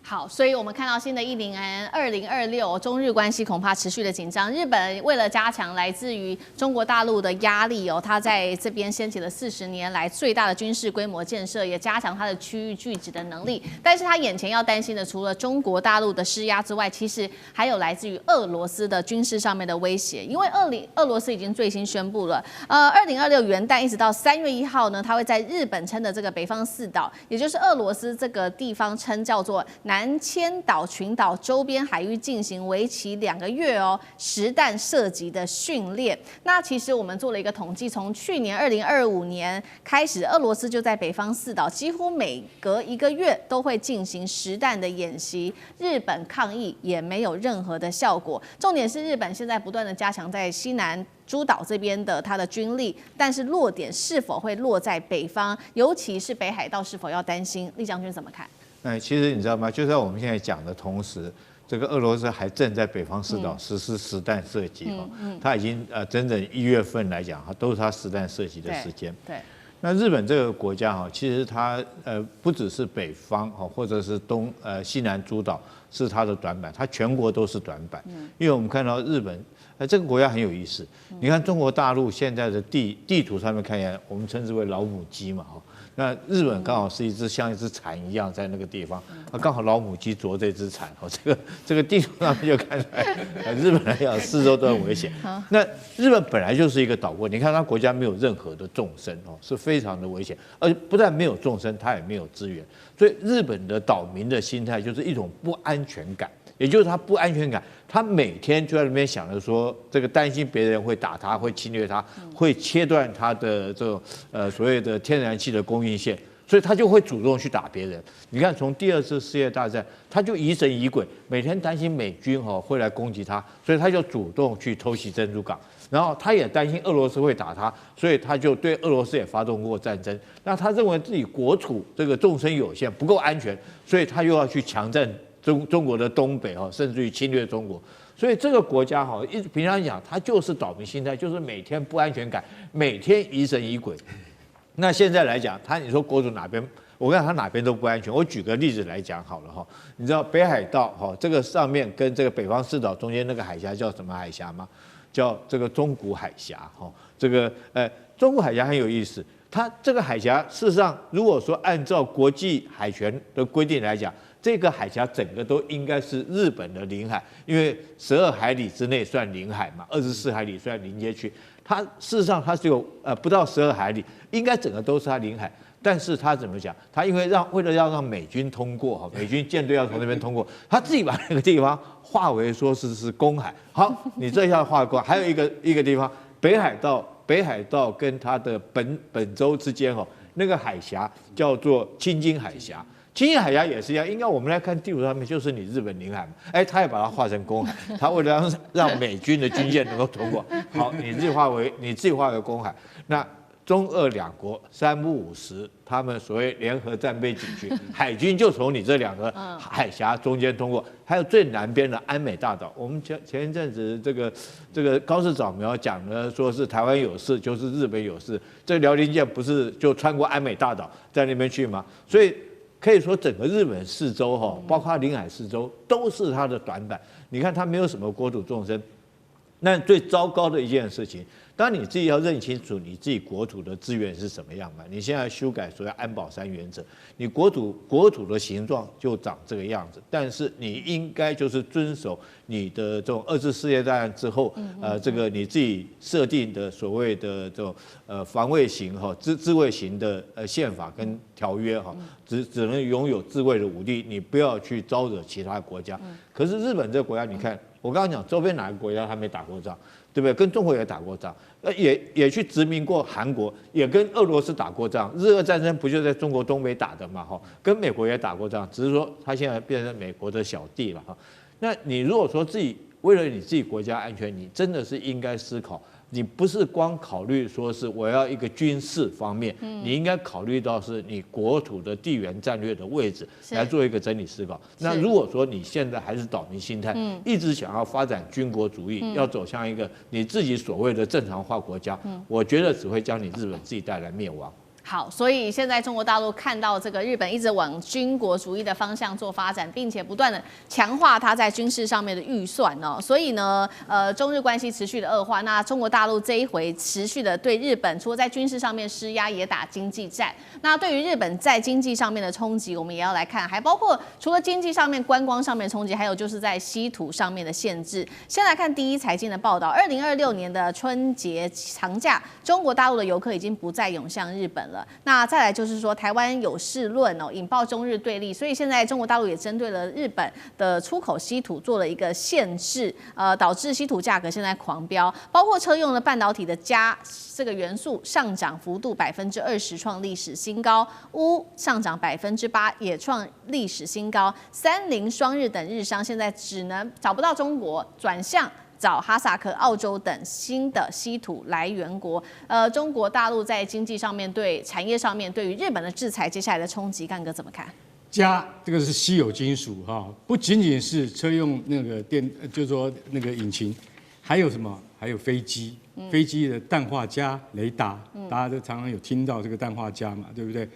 好，所以我们看到新的20年、2026中日关系恐怕持续的紧张。日本为了加强来自于中国大陆的压力哦，它在这边掀起了40年来最大的军事规模建设，也加强它的区域拒止的能力。但是它眼前要担心的，除了中国大陆的施压之外，其实还有来自于俄罗斯的军事上面的威胁。因为俄罗斯已经最新宣布了，2026元旦一直到3月1号呢，它会在日本称的这个北方四岛，也就是俄罗斯这个地方称叫做南千岛群岛周边海域进行为期2个月哦实弹射击的训练。那其实我们做了一个统计，从去年2025年开始，俄罗斯就在北方四岛几乎每隔1个月都会进行实弹的演习。日本抗议也没有任何的效果。重点是日本现在不断的加强在西南诸岛这边的它的军力，但是落点是否会落在北方，尤其是北海道是否要担心？厉将军怎么看？其实你知道吗？就在我们现在讲的同时，这个俄罗斯还正在北方四岛实施实弹射击它已经整整1月份来讲都是它实弹射击的时间。对。那日本这个国家其实它不只是北方或者是西南诸岛是它的短板，它全国都是短板。因为我们看到日本这个国家很有意思，你看中国大陆现在的地图上面看起来，我们称之为老母鸡嘛那日本刚好是像一只蝉一样在那个地方，刚好老母鸡啄这只蝉这个地图上面就看出来，日本来讲四周都很危险。那日本本来就是一个岛国，你看它国家没有任何的纵深是非常的危险，而不但没有纵深，它也没有资源，所以日本的岛民的心态就是一种不安全感。也就是他不安全感，他每天就在那边想着说，这个担心别人会打他，会侵略他，会切断他的这种所谓的天然气的供应线，所以他就会主动去打别人。你看，从第2次世界大战，他就疑神疑鬼，每天担心美军会来攻击他，所以他就主动去偷袭珍珠港。然后他也担心俄罗斯会打他，所以他就对俄罗斯也发动过战争。那他认为自己国土这个纵深有限，不够安全，所以他又要去强占中国的东北甚至于侵略中国，所以这个国家平常讲，它就是岛民心态，就是每天不安全感，每天疑神疑鬼。那现在来讲，你说国土哪边，我看他哪边都不安全。我举个例子来讲好了你知道北海道这个上面跟这个北方四岛中间那个海峡叫什么海峡吗？叫这个中古海峡这个中古海峡很有意思，它这个海峡事实上，如果说按照国际海权的规定来讲，这个海峡整个都应该是日本的领海，因为12海里之内算领海嘛，24海里算临街区。它事实上它只有不到12海里，应该整个都是它领海。但是他怎么讲？他因为为了要让美军通过哈，美军舰队要从那边通过，他自己把那个地方划为说是公海。好，你这下划公海，还有一个地方，北海道跟它的本州之间哦，那个海峡叫做青津海峡。青津海峡也是一样，应该我们来看地图上面就是你日本领海嘛，哎，他也把它划成公海，他为了让美军的军舰能够通过，好，你自己划为公海，那中俄两国3不5时，他们所谓联合战备警区，海军就从你这2个海峡中间通过，还有最南边的安美大岛，我们前一阵子这个高市早苗讲的说是台湾有事，就是日本有事，这辽宁舰不是就穿过安美大岛在那边去吗？所以可以说整个日本四周哈，包括领海四周都是它的短板。你看它没有什么国土纵深，那最糟糕的一件事情，当然你自己要认清楚你自己国土的资源是什么样嘛。你现在修改所谓安保3原则，你国土的形状就长这个样子，但是你应该就是遵守你的这种2次世界大战之后，这个你自己设定的所谓的这种防卫型哈自卫型的宪法跟条约哈，只能拥有自卫的武力，你不要去招惹其他国家。可是日本这个国家，你看我刚刚讲周边哪个国家他没打过仗？对不对？跟中国也打过仗，也去殖民过韩国，也跟俄罗斯打过仗。日俄战争不就在中国东北打的嘛？哈，跟美国也打过仗，只是说他现在变成美国的小弟了哈。那你如果说自己为了你自己国家安全，你真的是应该思考，你不是光考虑说是我要一个军事方面，你应该考虑到是你国土的地缘战略的位置来做一个整体思考。那如果说你现在还是岛民心态，一直想要发展军国主义，要走向一个你自己所谓的正常化国家，我觉得只会将你日本自己带来灭亡。好，所以现在中国大陆看到这个日本一直往军国主义的方向做发展，并且不断的强化它在军事上面的预算哦，所以呢，中日关系持续的恶化。那中国大陆这一回持续的对日本，除了在军事上面施压，也打经济战。那对于日本在经济上面的冲击，我们也要来看，还包括除了经济上面、观光上面的冲击，还有就是在稀土上面的限制。先来看第一财经的报道，2026年的春节长假，中国大陆的游客已经不再涌向日本了。那再来就是说，台湾有事论哦，引爆中日对立，所以现在中国大陆也针对了日本的出口稀土做了一个限制，导致稀土价格现在狂飙，包括车用的半导体的镓这个元素上涨幅度20%，创历史新高；钨上涨8%，也创历史新高。三菱、双日等日商现在只能找不到中国，转向找哈萨克、澳洲等新的稀土来源国。中国大陆在经济上面对产业上面对于日本的制裁，接下来的冲击，干哥怎么看？镓这个是稀有金属哈，不仅仅是车用那个就是说那个引擎，还有什么？还有飞机，飞机的氮化镓雷达，大家都常常有听到这个氮化镓嘛，对不对？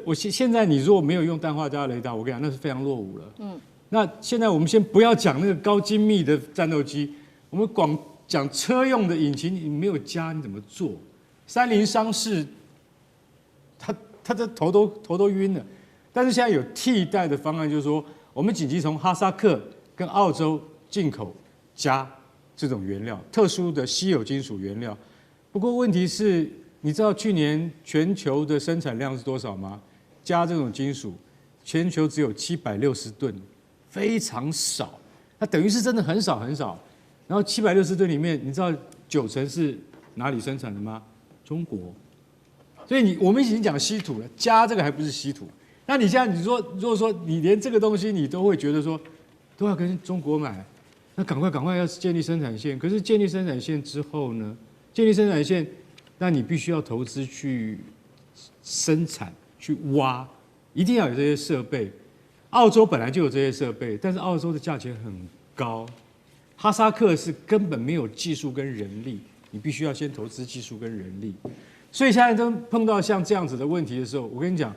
我现在你如果没有用氮化镓雷达，我跟你讲那是非常落伍了。那现在我们先不要讲那个高精密的战斗机，我们光讲车用的引擎，你没有镓你怎么做？三菱商事，他的头都晕了。但是现在有替代的方案，就是说我们紧急从哈萨克跟澳洲进口镓这种原料，特殊的稀有金属原料。不过问题是，你知道去年全球的生产量是多少吗？镓这种金属，全球只有760吨。非常少，那等于是真的很少很少。然后760吨里面，你知道90%是哪里生产的吗？中国。所以我们已经讲稀土了，镓这个还不是稀土。那你现在如果说你连这个东西你都会觉得说都要跟中国买，那赶快要建立生产线。可是建立生产线之后呢？建立生产线，那你必须要投资去生产、去挖，一定要有这些设备。澳洲本来就有这些设备，但是澳洲的价钱很高。哈萨克是根本没有技术跟人力，你必须要先投资技术跟人力。所以现在都碰到像这样子的问题的时候，我跟你讲，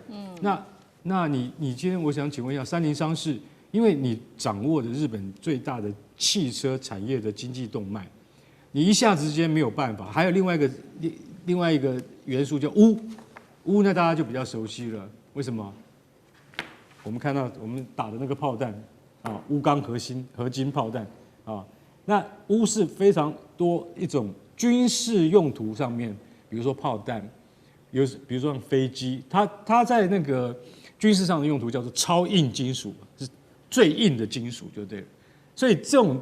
那你今天我想请问一下，三菱商事，因为你掌握的日本最大的汽车产业的经济动脉，你一下子之间没有办法。还有另外一个元素叫钨，呢大家就比较熟悉了，为什么？我们看到我们打的那个炮弹啊，钨钢合金炮弹啊，那钨是非常多一种军事用途上面，比如说炮弹，比如说像飞机，它在那个军事上的用途叫做超硬金属，是最硬的金属就对了。所以这种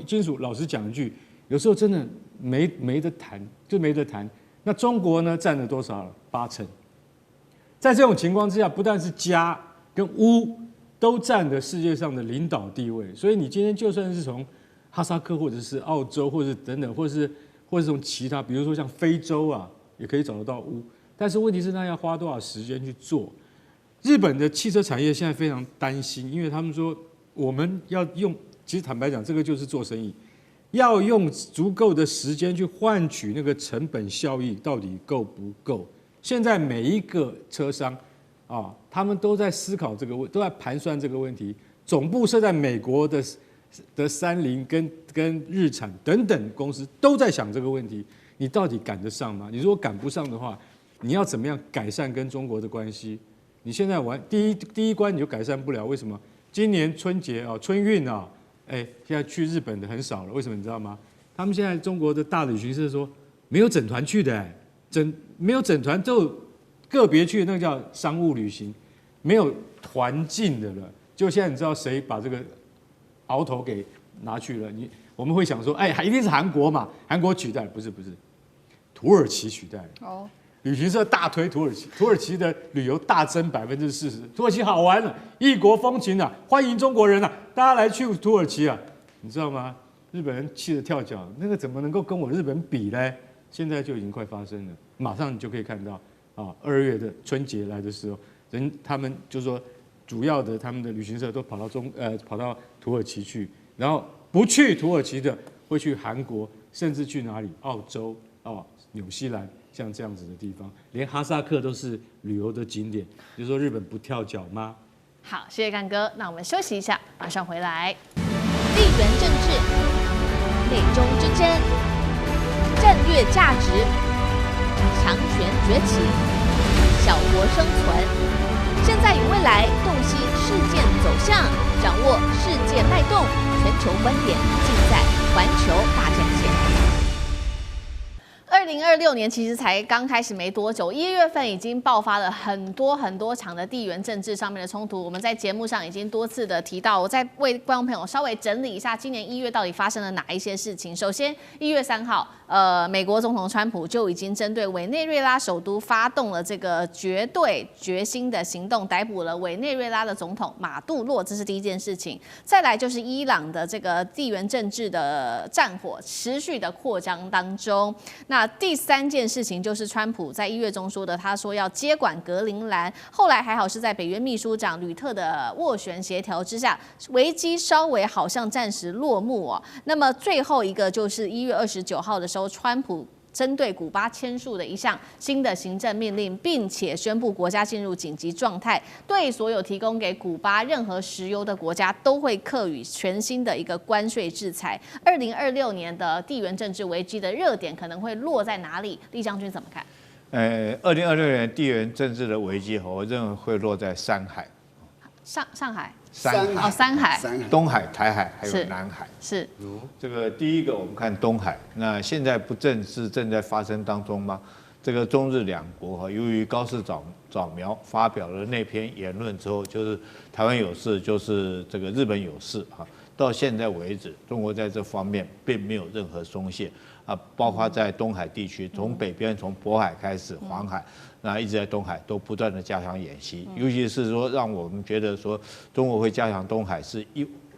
金属，老实讲一句，有时候真的没得谈，就没得谈。那中国呢占了多少？80%。在这种情况之下，不但是家跟屋都占了世界上的领导地位，所以你今天就算是从哈萨克或者是澳洲，或者是等等，或者是从其他，比如说像非洲啊，也可以找得到屋。但是问题是，那要花多少时间去做？日本的汽车产业现在非常担心，因为他们说我们要用，其实坦白讲，这个就是做生意，要用足够的时间去换取那个成本效益到底够不够？现在每一个车商啊，他们都在思考这个都在盘算这个问题。总部设在美国的三菱跟日产等等公司都在想这个问题：你到底赶得上吗？你如果赶不上的话，你要怎么样改善跟中国的关系？你现在第一关你就改善不了，为什么？今年春节啊，春运啊，现在去日本的很少了，为什么你知道吗？他们现在中国的大旅行社说没有整团去的，没有整团，就个别去的，那个叫商务旅行，没有团进的了。就现在你知道谁把这个鳌头给拿去了？我们会想说，一定是韩国嘛，韩国取代，不是，土耳其取代了。哦，旅行社大推土耳其，土耳其的旅游大增40%，土耳其好玩了，异国风情啊，欢迎中国人啊，大家来去土耳其啊，你知道吗？日本人气得跳脚，那个怎么能够跟我日本比呢？现在就已经快发生了，马上你就可以看到啊，2月的春节来的时候，他们就说主要的他们的旅行社都跑到土耳其去，然后不去土耳其的会去韩国，甚至去哪里？澳洲纽西兰，像这样子的地方，连哈萨克都是旅游的景点。就说日本不跳脚吗？好，谢谢干哥，那我们休息一下，马上回来。地缘政治、美中之争、战略价值、强权崛起、小国生存，现在与未来洞悉事件走向，掌握世界脉动，全球观点尽在环球大战线。2026年其实才刚开始没多久，1月份已经爆发了很多场的地缘政治上面的冲突。我们在节目上已经多次的提到，我再为观众朋友稍微整理一下，今年1月到底发生了哪一些事情。首先，1月3号，美国总统川普就已经针对委内瑞拉首都发动了这个绝对决心的行动，逮捕了委内瑞拉的总统马杜洛，这是第一件事情。再来就是伊朗的这个地缘政治的战火持续的扩张当中。那第3件事情就是川普在1月中说的，他说要接管格陵兰，后来还好是在北约秘书长吕特的斡旋协调之下，危机稍微好像暂时落幕哦。那么最后一个就是1月29号的时候，川普针对古巴签署的一项新的行政命令，并且宣布国家进入紧急状态，对所有提供给古巴任何石油的国家都会课予全新的一个关税制裁。2026年的地缘政治危机的热点可能会落在哪里？厉将军怎么看？2026年地缘政治的危机，我认为会落在3海。上海。三海，东海、台海还有南海。是。这个第一个，我们看东海，那现在不正是正在发生当中吗？这个中日两国由于高市早苗发表了那篇言论之后，就是台湾有事，就是这个日本有事啊。到现在为止，中国在这方面并没有任何松懈啊，包括在东海地区，从北边从渤海开始，黄海。那一直在东海都不断的加强演习，尤其是说让我们觉得说中国会加强东海，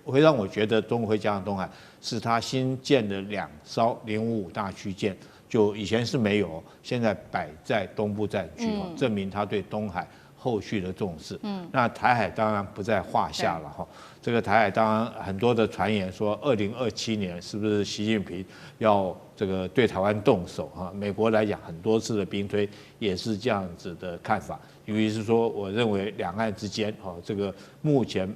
会让我觉得中国会加强东海，是他新建的2艘055大驱舰，就以前是没有，现在摆在东部战区，证明他对东海后续的重视。那台海当然不在话下了哈。这个台海当然很多的传言说，2027年是不是习近平要这个对台湾动手啊？美国来讲很多次的兵推也是这样子的看法，尤其是说，我认为两岸之间这个目前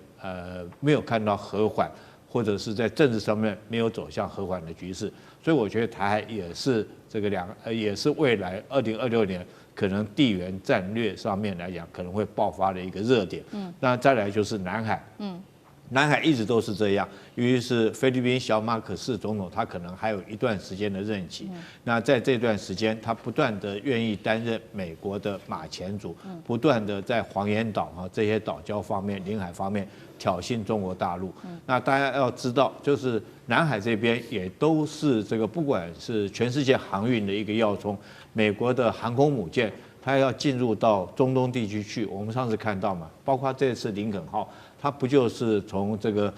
没有看到和缓，或者是在政治上面没有走向和缓的局势，所以我觉得台海也是这个也是未来2026年可能地缘战略上面来讲可能会爆发的一个热点。那再来就是南海。南海一直都是这样，尤其是菲律宾小马可仕总统，他可能还有一段时间的任期。那在这段时间，他不断的愿意担任美国的马前卒，不断的在黄岩岛这些岛礁方面、领海方面挑衅中国大陆。那大家要知道，就是南海这边也都是这个，不管是全世界航运的一个要冲，美国的航空母舰。它要进入到中东地区去，我们上次看到嘛，包括这次林肯号，它不就是从这个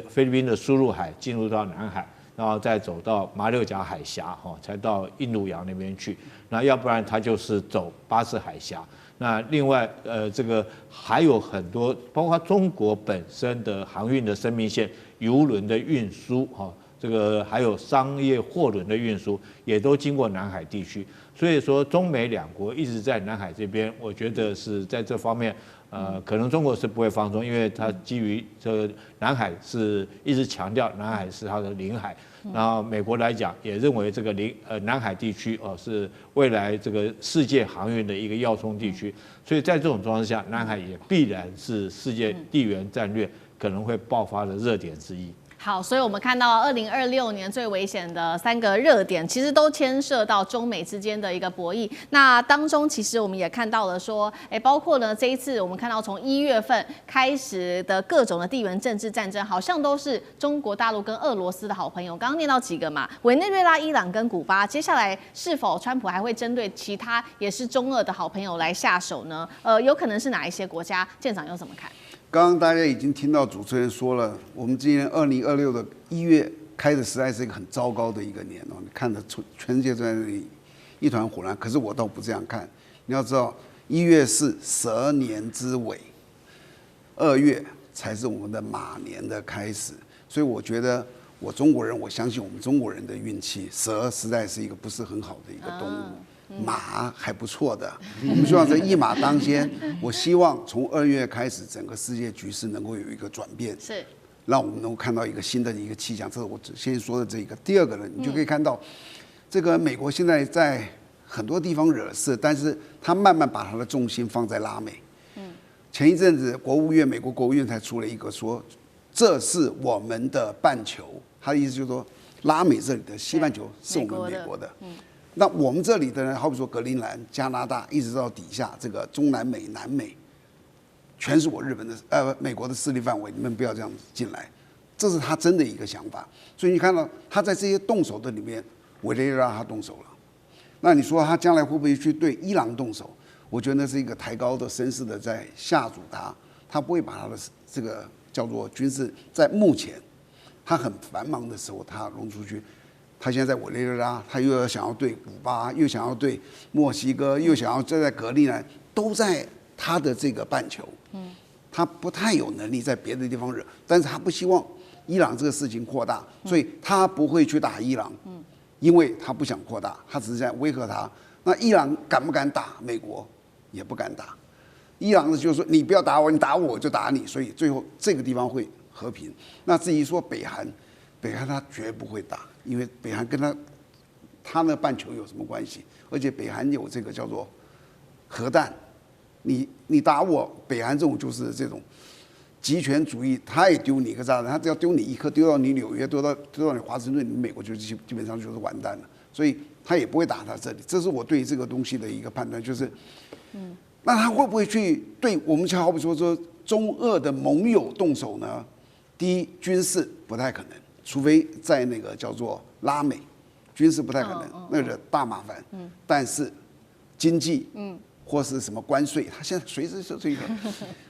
菲律宾的苏禄海进入到南海，然后再走到马六甲海峡才到印度洋那边去。那要不然它就是走巴士海峡。那另外这个还有很多，包括中国本身的航运的生命线、邮轮的运输这个还有商业货轮的运输，也都经过南海地区。所以说，中美两国一直在南海这边，我觉得是在这方面，可能中国是不会放松，因为它基于这个南海是一直强调南海是它的领海，然后美国来讲也认为这个南海地区是未来这个世界航运的一个要冲地区，所以在这种状况下，南海也必然是世界地缘战略可能会爆发的热点之一。好，所以我们看到2026年最危险的3个热点，其实都牵涉到中美之间的一个博弈。那当中其实我们也看到了说，包括呢这一次我们看到从1月份开始的各种的地缘政治战争，好像都是中国大陆跟俄罗斯的好朋友。刚刚念到几个嘛，委内瑞拉、伊朗跟古巴，接下来是否川普还会针对其他也是中俄的好朋友来下手呢？有可能是哪一些国家？舰长又怎么看？刚刚大家已经听到主持人说了，我们今年2026的1月开的实在是一个很糟糕的一个年你看的全世界都在那里一团混乱。可是我倒不这样看，你要知道，1月是蛇年之尾，2月才是我们的马年的开始。所以我觉得，我中国人，我相信我们中国人的运气，蛇实在是一个不是很好的一个动物。马还不错的，我们希望这一马当先。我希望从2月开始，整个世界局势能够有一个转变，是让我们能够看到一个新的一个气象。这是我先说的这个。第二个呢，你就可以看到，这个美国现在在很多地方惹事，但是他慢慢把他的重心放在拉美。前一阵子美国国务院才出了一个说，这是我们的半球，他的意思就是说，拉美这里的西半球是我们美国的。那我们这里的人，好比说格陵兰、加拿大，一直到底下这个中南美、南美，全是我日本的美国的势力范围，你们不要这样子进来，这是他真的一个想法。所以你看到他在这些动手的里面，委内瑞拉他动手了，那你说他将来会不会去对伊朗动手？我觉得那是一个抬高的绅士的在吓阻他，他不会把他的这个叫做军事，在目前他很繁忙的时候，他融出去。他现在在委内瑞拉，他又要想要对古巴，又想要对墨西哥，又想要在格陵兰，都在他的这个半球。他不太有能力在别的地方惹，但是他不希望伊朗这个事情扩大，所以他不会去打伊朗，因为他不想扩大，他只是在威吓他。那伊朗敢不敢打美国？也不敢打。伊朗就是说你不要打我，你打我我就打你，所以最后这个地方会和平。那至于说北韩他绝不会打。因为北韩跟他那半球有什么关系？而且北韩有这个叫做核弹，你打我，北韩这种就是这种极权主义，他也丢你一个炸弹，他只要丢你一颗，丢到你纽约，丢到你华盛顿，你美国就基本上就是完蛋了。所以他也不会打他这里。这是我对这个东西的一个判断，就是，那他会不会去对我们就好比说中俄的盟友动手呢？第一，军事不太可能。除非在那个叫做拉美，军事不太可能，那个大麻烦。但是经济，或是什么关税，他现在随时就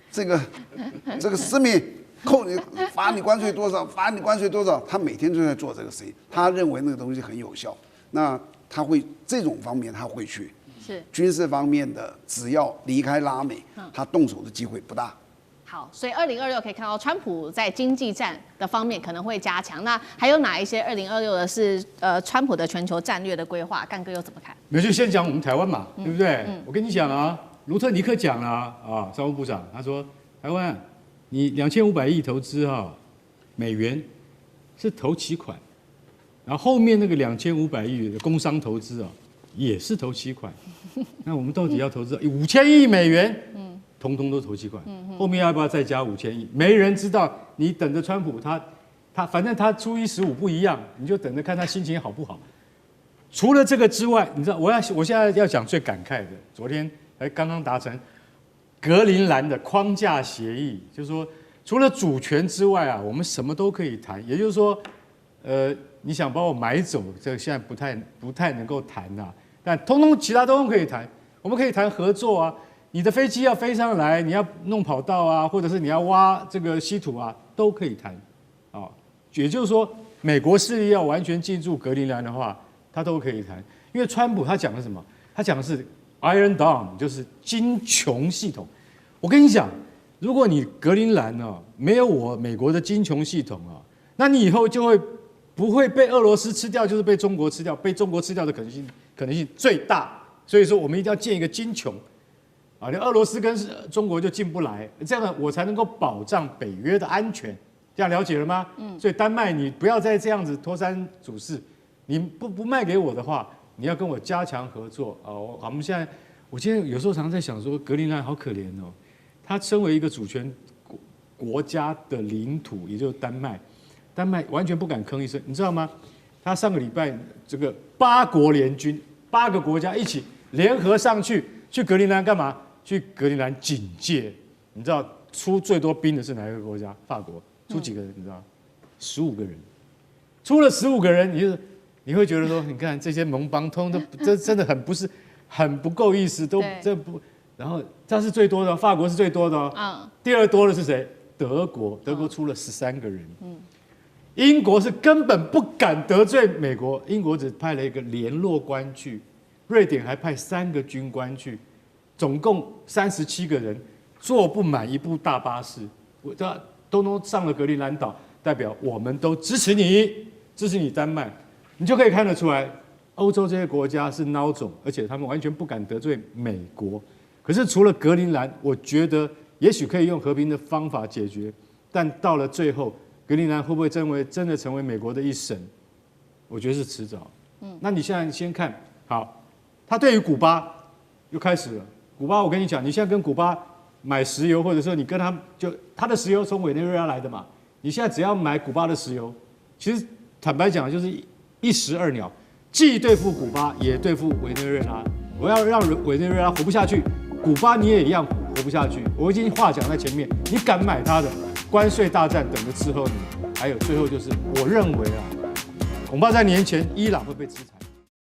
这个私密扣你罚你关税多少，罚你关税多少，他每天都在做这个事情。他认为那个东西很有效，那他会这种方面他会去。是军事方面的，只要离开拉美，他动手的机会不大。好，所以2026可以看到，川普在经济战的方面可能会加强。那还有哪一些2026的是川普的全球战略的规划？干哥又怎么看？那就先讲我们台湾嘛，对不对？我跟你讲啊，卢特尼克讲了商务部长他说，台湾你2500亿投资美元是头期款，然后后面那个2500亿的工商投资也是头期款。那我们到底要投资5000亿美元？通通都投期款。后面要不要再加5000亿？没人知道。你等着川普他反正他初一15不一样，你就等着看他心情好不好。除了这个之外，你知道我现在要讲最感慨的，昨天刚刚达成格陵兰的框架协议，就是说除了主权之外啊，我们什么都可以谈。也就是说，你想把我买走，这个现在不太能够谈啊。但通通其他都可以谈，我们可以谈合作啊。你的飞机要飞上来，你要弄跑道啊，或者是你要挖这个稀土啊，都可以谈啊。也就是说，美国势力要完全进驻格陵兰的话，他都可以谈。因为川普他讲的什么？他讲的是 Iron Dome， 就是金穹系统。我跟你讲，如果你格陵兰没有我美国的金穹系统那你以后就会不会被俄罗斯吃掉，就是被中国吃掉。被中国吃掉的可能性最大。所以说，我们一定要建一个金穹啊，俄罗斯跟中国就进不来，这样我才能够保障北约的安全。这样了解了吗？所以丹麦，你不要再这样子拖三阻四，你不卖给我的话，你要跟我加强合作我今天有时候常常在想说，格陵兰好可怜哦，它身为一个主权国家的领土，也就是丹麦完全不敢吭一声，你知道吗？他上个礼拜这个8国联军，8个国家一起联合上去格陵兰干嘛？去格陵兰警戒。你知道出最多兵的是哪一个国家？法国。出几个人？你知道？15个人。出了15个人，你会觉得说，你看这些盟邦通都这真的很不够意思，都这不。然后这是最多的，法国是最多的第二多的是谁？德国出了13个人。英国是根本不敢得罪美国，英国只派了一个联络官去，瑞典还派3个军官去，总共37个人，坐不满一部大巴士。都上了格陵兰岛，代表我们都支持你丹麦，你就可以看得出来，欧洲这些国家是孬种，而且他们完全不敢得罪美国。可是除了格陵兰，我觉得也许可以用和平的方法解决，但到了最后，格陵兰会不会真的成为美国的一省？我觉得是迟早。那你现在先看好，他对于古巴又开始了。古巴，我跟你讲，你现在跟古巴买石油，或者说你跟他的石油从委内瑞拉来的嘛，你现在只要买古巴的石油，其实坦白讲就是一石二鸟，既对付古巴，也对付委内瑞拉。我要让委内瑞拉活不下去，古巴你也一样活不下去。我已经话讲在前面，你敢买他的，关税大战等着伺候你。还有最后就是，我认为恐怕在年前伊朗会被制裁。